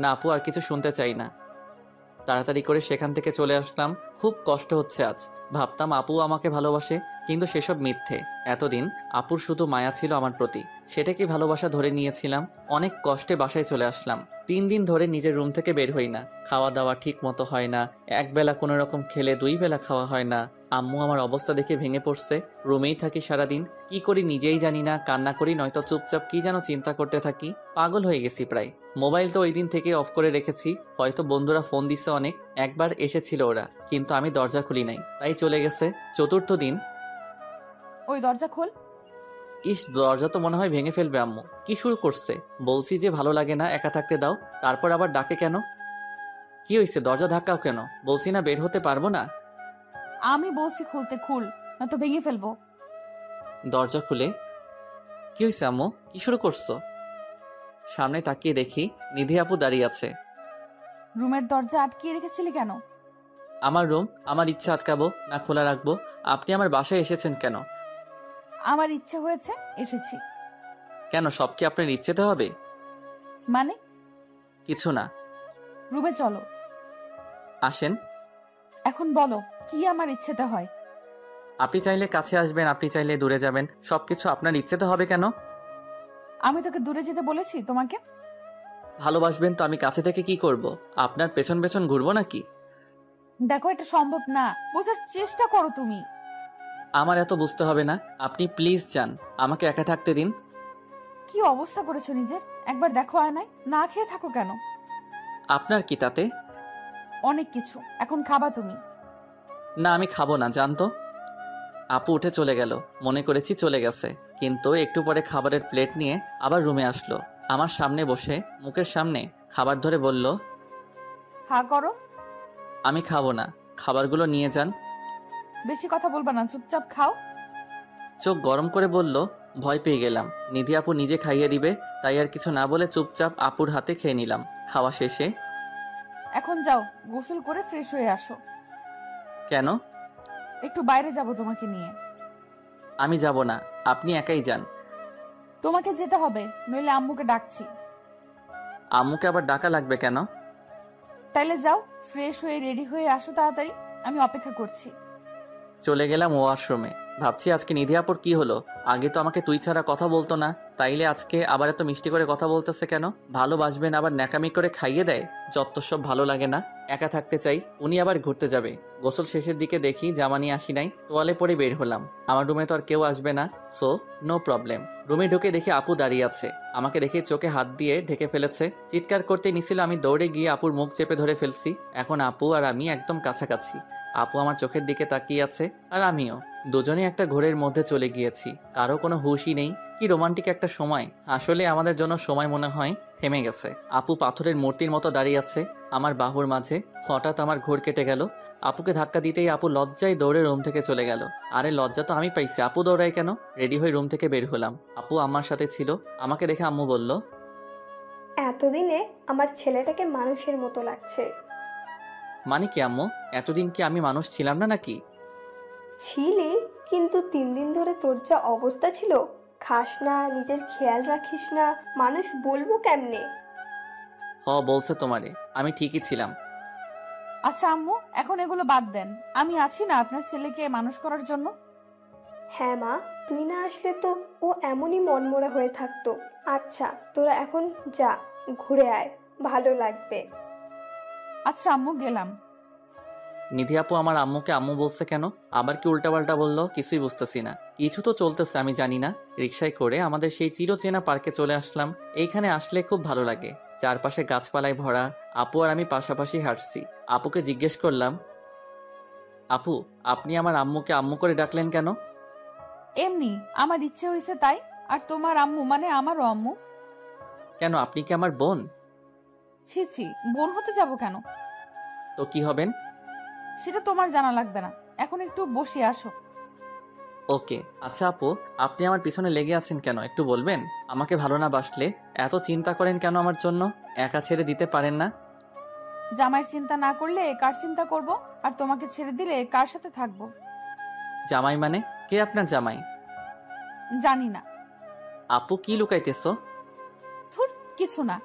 Speaker 1: না আপু, আর কিছু শুনতে চাই না। তাড়াতাড়ি করে সেখান থেকে চলে আসলাম। খুব কষ্ট হচ্ছে আজ। ভাবতাম আপু আমাকে ভালোবাসে, কিন্তু সেসব মিথ্যে। এতদিন আপুর শুধু মায়া ছিল আমার প্রতি, সেটা কি ভালোবাসা ধরে নিয়েছিলাম। অনেক কষ্টে বাসায় চলে আসলাম। 3 দিন ধরে নিজের রুম থেকে বের হই না। খাওয়া দাওয়া ঠিক মতো হয় না। একবেলা কোনো রকম খেলে 2 বেলা খাওয়া হয় না। আম্মু আমার অবস্থা দেখে ভেঙে পড়ছে। রুমেই থাকি সারাদিন। কি করি নিজেই জানি না। কান্না করি নয়তো চুপচাপ কি যেন চিন্তা করতে থাকি। পাগল হয়ে গেছি প্রায়। মোবাইল তো ওই দিন থেকে অফ করে রেখেছি। হয়তো বন্ধুরা ফোন দিচ্ছে অনেক। একবার এসেছিল ওরা, কিন্তু আমি দরজা খুলি নাই, তাই চলে গেছে। 4র্থ দিন।
Speaker 2: ওই দরজা খোল।
Speaker 1: ইস, দরজা তো মনে হয় ভেঙে ফেলবে আম্মু। কি শুরু করছে? বলছি যে ভালো লাগে না, একা থাকতে দাও। তারপর আবার ডাকে কেন? কি হয়েছে? দরজা ধাক্কাও কেন? বলছি না বের হতে পারবো না।
Speaker 2: আমি বলছি খুলতে, খুল, নয়তো ভেঙে ফেলবো।
Speaker 1: দরজা খুলে, কি হয়েছে আম্মু? কি শুরু করছো? সামনে তাকিয়ে দেখি নিধি আপু দাঁড়িয়ে আছে।
Speaker 2: রুমের দরজা আটকিয়ে রেখেছিলি কেন?
Speaker 1: আমার রুম, আমার ইচ্ছা আটকাবো না খোলা রাখবো? আপনি আমার বাসায় এসেছেন কেন?
Speaker 2: আমার ইচ্ছে হয়েছে, এসেছি।
Speaker 1: কেন, সব কি আপনার ইচ্ছেতে হবে?
Speaker 2: মানে?
Speaker 1: কিছু না।
Speaker 2: রুমে চলো।
Speaker 1: আসেন।
Speaker 2: এখন বলো, কি আমার ইচ্ছেতে হয়?
Speaker 1: আপনি চাইলে কাছে আসবেন, আপনি চাইলে দূরে যাবেন। সবকিছু আপনার ইচ্ছেতে হবে কেন?
Speaker 2: আমি তোকে দূরে যেতে বলেছি তোমাকে?
Speaker 1: ভালোবাসবেন তো আমি কাছে থেকে কি করব? আপনার পেছন পেছন ঘুরবো নাকি?
Speaker 2: দেখো, এটা সম্ভব না। বোঝার চেষ্টা করো তুমি।
Speaker 1: আমার এত বুঝতে হবে না। আপনি প্লিজ যান, আমাকে একা থাকতে দিন।
Speaker 2: কি অবস্থা করেছো নিজের? একবার দেখো আয়নায়। না খেয়ে থাকো কেন?
Speaker 1: আপনার কি তাতে?
Speaker 2: অনেক কিছু। এখন খাবা তুমি?
Speaker 1: না আমি খাবো না, জানতো। আপু উঠে চলে গেল। মনে করেছি চলে গেছে, কিন্তু একটু পরে খাবারের প্লেট নিয়ে আবার রুমে আসলো। আমার সামনে বসে মুখের সামনে খাবার ধরে বলল,
Speaker 2: হা করো।
Speaker 1: আমি খাবো না, খাবারগুলো নিয়ে যান।
Speaker 2: বেশি কথা বলবা না, চুপচাপ খাও।
Speaker 1: চোখ গরম করে বলল, ভয় পেয়ে গেলাম। নিধি আপু নিজে খাইয়ে দিবে, তাই আর কিছু না বলে চুপচাপ আপুর হাতে খেয়ে নিলাম। খাওয়া শেষে,
Speaker 2: এখন যাও, গোসল করে ফ্রেশ হয়ে আসো।
Speaker 1: কেন?
Speaker 2: একটু বাইরে যাব তোমাকে নিয়ে।
Speaker 1: আমি যাব না, আপনি একাই যান।
Speaker 2: তোমাকে যেতে হবে, নইলে আম্মুকে ডাকছি।
Speaker 1: আম্মুকে আবার ডাকা লাগবে কেন?
Speaker 2: তাইলে যাও, ফ্রেশ হয়ে রেডি হয়ে আসো তাড়াতাড়ি। আমি অপেক্ষা করছি।
Speaker 1: চলে গেলাম ওয়াশরুমে। ভাবছি আজকে নিধি আপুর কি হলো? আগে তো আমাকে তুই ছাড়া কথা বলতো না, তাইলে আজকে আবার এত মিষ্টি করে কথা বলতেছে কেন? ভালোবাসবেন আবার ন্যাকামি করে খাইয়ে দেয়। যত সব ভালো লাগে না। একা থাকতে চাই। উনি আবার ঘুরতে যাবে। গোসল শেষের দিকে দেখি জামা নিয়ে আসি নাই, তোয়ালে পরে বের হলাম। আমার রুমে তো আর কেউ আসবে না, সো নো প্রবলেম। রুমে ঢুকে দেখি আপু দাঁড়িয়ে আছে। আমাকে দেখে চোখে হাত দিয়ে ঢেকে ফেলেছে। চিৎকার করতে নিছিল, আমি দৌড়ে গিয়ে আপুর মুখ চেপে ধরে ফেলছি। এখন আপু আর আমি একদম কাছাকাছি। আপু আমার চোখের দিকে তাকিয়ে আছে, আর আমিও। দুজনে একটা ঘোরের মধ্যে চলে গিয়েছি। কারো কোনো হুঁশই নেই। কি রোমান্টিক একটা সময়। আসলে আমাদের জন্য সময় মনে হয় থেমে গেছে। আপু পাথরের মূর্তির মতো দাঁড়িয়ে আছে আমার বাহুর মাঝে। হঠাৎ আমার ঘোর কেটে গেল। আপুকে ধাক্কা দিতেই আপু লজ্জায় দৌড়ে রুম থেকে চলে গেল। আরে লজ্জা তো আমি পাইছি, আপু দৌড়ায় কেন? রেডি হয়ে রুম থেকে বের হলাম। আপু আমার সাথে ছিল। আমাকে দেখে আম্মু বলল,
Speaker 9: এতদিনে আমার ছেলেটাকে মানুষের মতো লাগছে।
Speaker 1: মানে কি আম্মু? এতদিন কি আমি মানুষ ছিলাম না নাকি?
Speaker 9: ছিলি, কিন্তু 3 দিন ধরে তোর যা অবস্থা ছিল, খাস না, নিজের খেয়াল রাখিস না, মানুষ বলবো কেমনে?
Speaker 1: বলছে তোমারে, আমি ঠিকই ছিলাম।
Speaker 2: আচ্ছা আম্মু, এখন এগুলো বাদ দেন। আমি আছি না আপনার ছেলেকে মানুষ করার জন্য।
Speaker 9: হ্যাঁ মা, তুই না আসলে তো ও এমনই মনমরা হয়ে থাকতো। আচ্ছা তোরা এখন যা, ঘুরে আয়, ভালো লাগবে।
Speaker 2: আচ্ছা আম্মু, গেলাম।
Speaker 1: নিধি আপু আমার আম্মুকে আম্মু বলছে কেন? আবার কি উল্টাপাল্টা বললো? কিছুই বুঝতেছি না। কিছু তো চলতেছে, আমি জানি না। রিকশায় করে আমাদের সেই চিরচেনা পার্কে চলে আসলাম। এইখানে আসলে খুব ভালো লাগে। চারপাশে গাছপালায় ভরা। আপু আর আমি পাশাপাশি হাঁটছি। আপুকে জিজ্ঞেস করলাম, আপু আপনি আমার আম্মুকে আম্মু করে ডাকলেন কেন?
Speaker 2: এমনি আমার ইচ্ছে হয়েছে তাই। আর তোমার আম্মু মানে আমারও আম্মু।
Speaker 1: কেন, আপনি কি আমার বোন?
Speaker 2: ছি ছি, বোন হতে যাব কেন?
Speaker 1: তো কি হবেন?
Speaker 2: সেটা তোমার জানা লাগবে না। এখন একটু বসে আসো।
Speaker 1: ওকে। আচ্ছা আপু, আপনি আমার পিছনে লেগে আছেন কেন একটু বলবেন? আমাকে ভালো না বাসলে এত চিন্তা করেন কেন আমার জন্য? একা ছেড়ে দিতে পারেন না?
Speaker 2: জামাইয়ের চিন্তা না করলে কার চিন্তা করব? আর তোমাকে ছেড়ে দিলে কার সাথে থাকবো?
Speaker 1: জামাই মানে? কে আপনার জামাই?
Speaker 2: জানি না।
Speaker 1: আপু কি লুকাইতেছো?
Speaker 2: ধুর, কিছু না।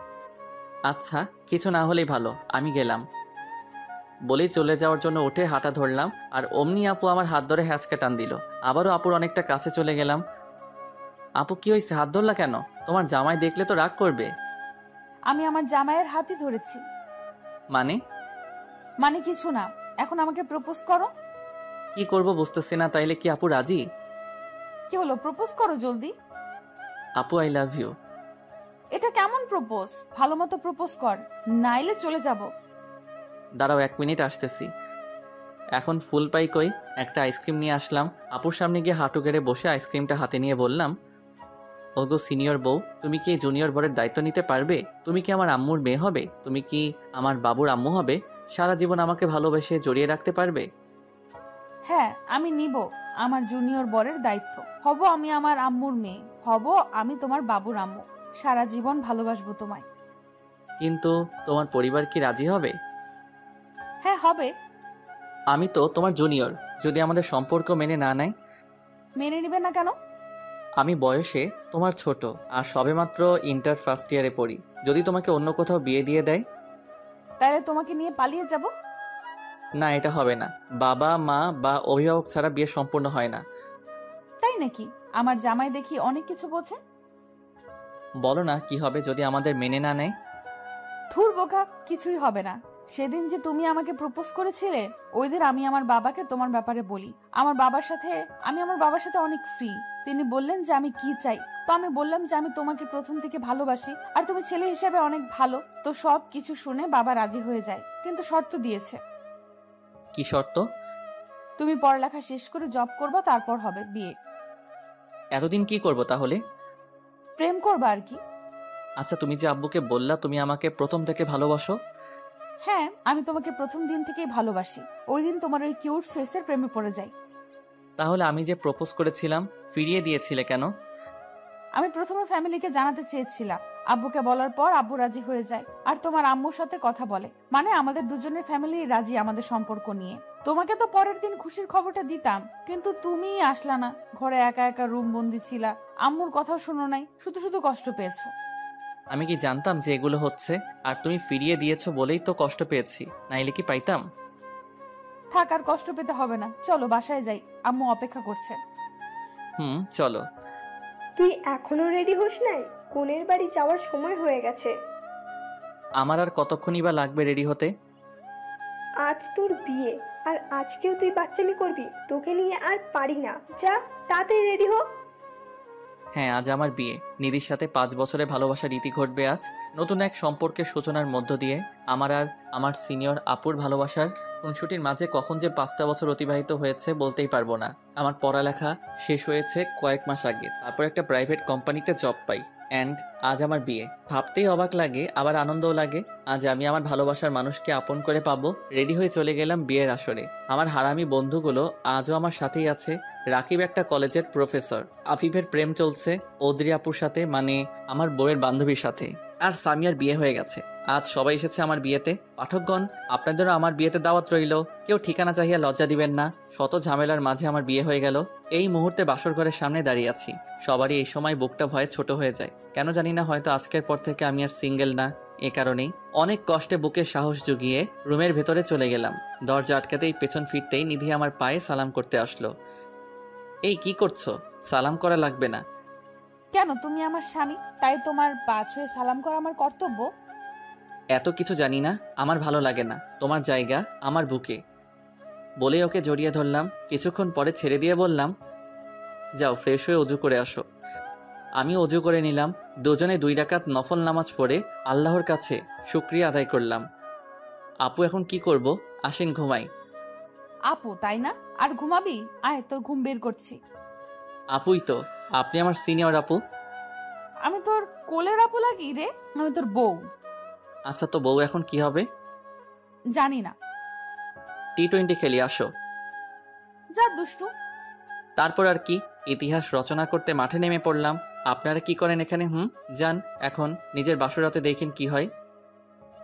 Speaker 1: আচ্ছা, কিছু না হলেই ভালো, আমি গেলাম। বলেই চলে যাওয়ার জন্য উঠে হাঁটা ধরলাম, আর অমনি আপু আমার হাত ধরে হ্যাঁচকা টান দিল। আবারও আপুর অনেকটা কাছে চলে গেলাম। আপু কি হয়েছে, হাত ধরলা কেন? তোমার জামাই দেখলে তো রাগ করবে।
Speaker 2: আমি আমার জামাইয়ের হাতই ধরেছি।
Speaker 1: মানে?
Speaker 2: মানে কিছু না। এখন আমাকে প্রপোজ করো।
Speaker 1: কি করব বুঝতেছি না। তাইলে কি আপু রাজি?
Speaker 2: কি হলো, প্রপোজ করো জলদি।
Speaker 1: আপু আই লাভ ইউ।
Speaker 2: এটা কেমন প্রপোজ? ভালো মতো প্রপোজ কর, নাইলে চলে যাব।
Speaker 1: দাঁড়াও 1 মিনিট আসতেছি। এখন ফুল পাই কই? একটা আইসক্রিম নিয়ে আসলাম। আপুর সামনে গিয়ে হাঁটু গেড়ে বসে আইসক্রিমটা হাতে নিয়ে বললাম, ওগো সিনিয়র বউ, তুমি কি এই জুনিয়র বরের দায়িত্ব নিতে পারবে? তুমি কি আমার আম্মুর মেয়ে হবে? তুমি কি আমার বাবুর আম্মু হবে? সারা জীবন আমাকে ভালোবেসে জড়িয়ে রাখতে পারবে?
Speaker 2: হ্যাঁ, আমি নিব আমার জুনিয়র বরের দায়িত্ব। হব আমি আমার আম্মুর মেয়ে, হব আমি তোমার বাবুর আম্মু। সারা জীবন ভালোবাসবো তোমায়।
Speaker 1: কিন্তু তোমার পরিবার কি রাজি হবে?
Speaker 2: হ্যাঁ, হবে।
Speaker 1: আমি তো তোমার জুনিয়র, যদি আমাদের সম্পর্ক মেনে না নেয়?
Speaker 2: মেনে নিবে না কেন?
Speaker 1: আমি বয়সে তোমার ছোট, আর সবেমাত্র ইন্টার ফার্স্ট ইয়ারে পড়ি। যদি তোমাকে অন্য কোথাও বিয়ে দিয়ে দেয়?
Speaker 2: তাহলে তোমাকে নিয়ে পালিয়ে যাব।
Speaker 1: না, এটা হবে না। বাবা মা বা অভিভাবক ছাড়া বিয়ে সম্পূর্ণ হয় না।
Speaker 2: তাই নাকি? আমার জামাই দেখি অনেক কিছু বোঝে।
Speaker 1: বলো না কি হবে যদি আমাদের মেনে না নেয়?
Speaker 2: ধুর বোকা, কিছুই হবে না। সেদিন যে তুমি আমাকে প্রপোজ করেছিলে, ওই দিন আমি আমার বাবাকে তোমার ব্যাপারে বলি। আমি আমার বাবার সাথে অনেক ফ্রি। তিনি বললেন যে আমি কি চাই। তো আমি বললাম যে আমি তোমাকে প্রথম থেকে ভালোবাসি, আর তুমি ছেলে হিসেবে অনেক ভালো। তো সব কিছু শুনে বাবা রাজি হয়ে যায়, কিন্তু শর্ত দিয়েছে।
Speaker 1: কি শর্ত?
Speaker 2: তুমি পড়ালেখা শেষ করে জব করবা, তারপর হবে বিয়ে।
Speaker 1: এতদিন কি করব তাহলে?
Speaker 2: প্রেম করবা আর কি।
Speaker 1: আচ্ছা, তুমি যে আব্বুকে বললা তুমি আমাকে প্রথম থেকে ভালোবাসো।
Speaker 2: হ্যাঁ, আমি তোমাকে প্রথম দিন থেকেই ভালোবাসি। ওই দিন তোমার ওই কিউট ফেসের প্রেমে পড়ে যাই।
Speaker 1: তাহলে আমি যে প্রপোজ করেছিলাম ফিরিয়ে দিয়েছিলে কেন?
Speaker 2: আমি প্রথমে ফ্যামিলিকে জানাতে চেয়েছিলাম। আব্বুকে বলার পর আব্বু রাজি হয়ে যায়, আর তোমার আম্মুর সাথে কথা বলে। মানে আমাদের দুজনের ফ্যামিলি রাজি আমাদের সম্পর্ক নিয়ে। তোমাকে তো পরের দিন খুশির খবরটা দিতাম, কিন্তু তুমিই আসলা না। ঘরে একা একা রুম বন্দি ছিলা, আম্মুর কথাও শুনো নাই, শুধু শুধু কষ্ট পেয়েছো।
Speaker 1: আমি কি জানতাম যে এগুলো হচ্ছে? আর তুমি ফিরিয়ে দিয়েছো বলেই তো কষ্ট পেয়েছি, নাইলে কি পাইতাম?
Speaker 2: থাক, আর কষ্ট পেতে হবে না, চলো বাসায় যাই, আম্মু অপেক্ষা করছে।
Speaker 1: চলো।
Speaker 9: তুই এখনো রেডি হোস নাই? কোনের বাড়ি যাওয়ার সময় হয়ে গেছে।
Speaker 1: আমার আর কতক্ষণই বা লাগবে রেডি হতে?
Speaker 9: আজ তোর বিয়ে, আর আজকেও তুই বাচ্চামি করবি? তোকে নিয়ে আর পারি না, যা তাড়াতাড়ি রেডি হ।
Speaker 1: হ্যাঁ, আজ আমার বিয়ে। নিধির সাথে 5 বছরে ভালোবাসার রীতি ঘটবে আজ। নতুন এক সম্পর্কের সূচনার মধ্য দিয়ে আমার আর আমার সিনিয়র আপুর ভালোবাসার খুনসুটির মাঝে কখন যে 5টা বছর অতিবাহিত হয়েছে বলতেই পারবো না। আমার পড়ালেখা শেষ হয়েছে কয়েক মাস আগে, তারপর একটা প্রাইভেট কোম্পানিতে জব পাই, অ্যান্ড আজ আমার বিয়ে। ভাবতেই অবাক লাগে, আবার আনন্দও লাগে। আজ আমি আমার ভালোবাসার মানুষকে আপন করে পাবো। রেডি হয়ে চলে গেলাম বিয়ের আসরে। আমার হারামি বন্ধুগুলো আজও আমার সাথেই আছে। রাকিব একটা কলেজের প্রফেসর, আফিফের প্রেম চলছে অদ্রি আপুর সাথে, মানে আমার বউয়ের বান্ধবীর সাথে। আর সামিয়ার বিয়ে হয়ে গেছে। আজ সবাই এসেছে আমার বিয়েতে। পাঠকগণ, আপনাদেরও আমার বিয়েতে দাওয়াত রইল। কেউ ঠিকানা চাহিয়া লজ্জা দিবেন না। শত ঝামেলার মাঝে আমার বিয়ে হয়ে গেল। এই মুহূর্তে বাসর ঘরের সামনে দাঁড়িয়ে আছি। সবারই এই সময় বুকটা ভয়ে ছোট হয়ে যায়। কেন জানি না, হয়তো আজকের পর থেকে আমি আর সিঙ্গেল না। এ কারণেই অনেক কষ্টে বুকে সাহস জুগিয়ে রুমের ভেতরে চলে গেলাম। দরজা আটকাতেই পেছন ফিরতেই নিধি আমার পায়ে সালাম করতে আসলো। এই কি করছো? সালাম করা লাগবে না।
Speaker 2: কেন, তুমি আমার স্বামী, তাই তোমার পা ছুঁয়ে সালাম করা আমার কর্তব্য?
Speaker 1: এত কিছু জানি না, আমার ভালো লাগে না। তোমার জায়গা আমার বুকে। বলে ওকে জড়িয়ে ধরলাম। কিছুক্ষণ পরে ছেড়ে দিয়ে বললাম, যাও ফ্রেশ হয়ে অজু করে আসো। আমি অজু করে নিলাম। দুজনে 2 রাকাত নফল নামাজ পড়ে আল্লাহর কাছে শুকরিয়া আদায় করলাম। আপু, এখন কি করব? আসেন ঘুমাই।
Speaker 2: আপু তাই না? আর ঘুমাবি? আয়, তোর ঘুম বের করছি।
Speaker 1: আপুই তো, আপনি আমার সিনিয়র আপু।
Speaker 2: আমি তোর কোলের আপু লাগি রে? আমি তোর বউ।
Speaker 1: আচ্ছা, তো বউ এখন কি হবে?
Speaker 2: জানি না।
Speaker 1: T20 খেলি, আসো।
Speaker 2: যা দুষ্টু।
Speaker 1: তারপর আর কি, ইতিহাস রচনা করতে মাঠে নেমে পড়লাম। আপনারা কি করেন এখানে? যান এখন নিজের বাসরাতে দেখেন কি হয়।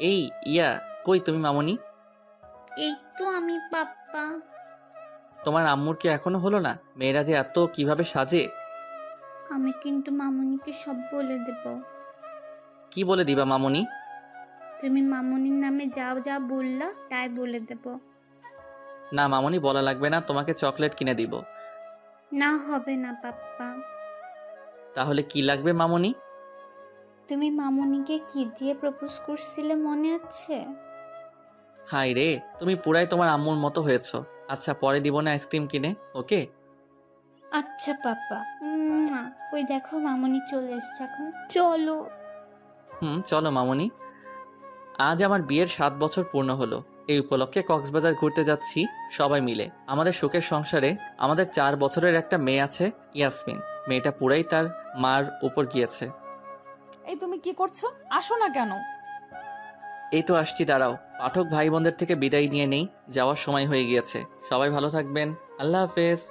Speaker 1: এই ইয়া, কই তুমি মামুনি?
Speaker 8: এই তো আমি পাপ্পা।
Speaker 1: তোমার আম্মুর কি এখনো হলো না? মেয়েরা যে এত কিভাবে সাজে।
Speaker 8: আমি কিন্তু মামুনিকে সব বলে দেব।
Speaker 1: কি বলে দিবা মামুনি?
Speaker 8: তুমি মামুনির নামে যা যা বললা তাই বলে দেব।
Speaker 1: না মামুনি, বলা লাগবে না, তোমাকে চকলেট কিনে দিব।
Speaker 8: না হবে না পাপ্পা।
Speaker 1: তাহলে কি লাগবে মামুনি?
Speaker 8: তুমি মামুনিকে কি দিয়ে প্রপোজ করছিলে মনে আছে?
Speaker 1: হাই রে, তুমি পুরাই তোমার আম্মুর মতো হয়েছো। আচ্ছা, পরে দিব না আইসক্রিম কিনে, ওকে?
Speaker 8: আচ্ছা পাপ্পা। ওই দেখো মামুনি চলে এসছে, এখন চলো।
Speaker 1: চলো মামুনি। আজ আমার বিয়ের 7 বছর পূর্ণ হলো। এই উপলক্ষে কক্সবাজার ঘুরতে যাচ্ছি সবাই মিলে। আমাদের সুখের সংসারে আমাদের 4 বছরের একটা মেয়ে আছে, ইয়াসমিন। মেয়েটা পুরাই তার মার উপর গিয়েছে।
Speaker 2: এই তুমি কি করছো? আসো না কেন?
Speaker 1: এই তো আসছি, দাঁড়াও। পাঠক ভাই বোনদের থেকে বিদায় নিয়ে নেই, যাওয়ার সময় হয়ে গিয়েছে। সবাই ভালো থাকবেন। আল্লাহ হাফেজ।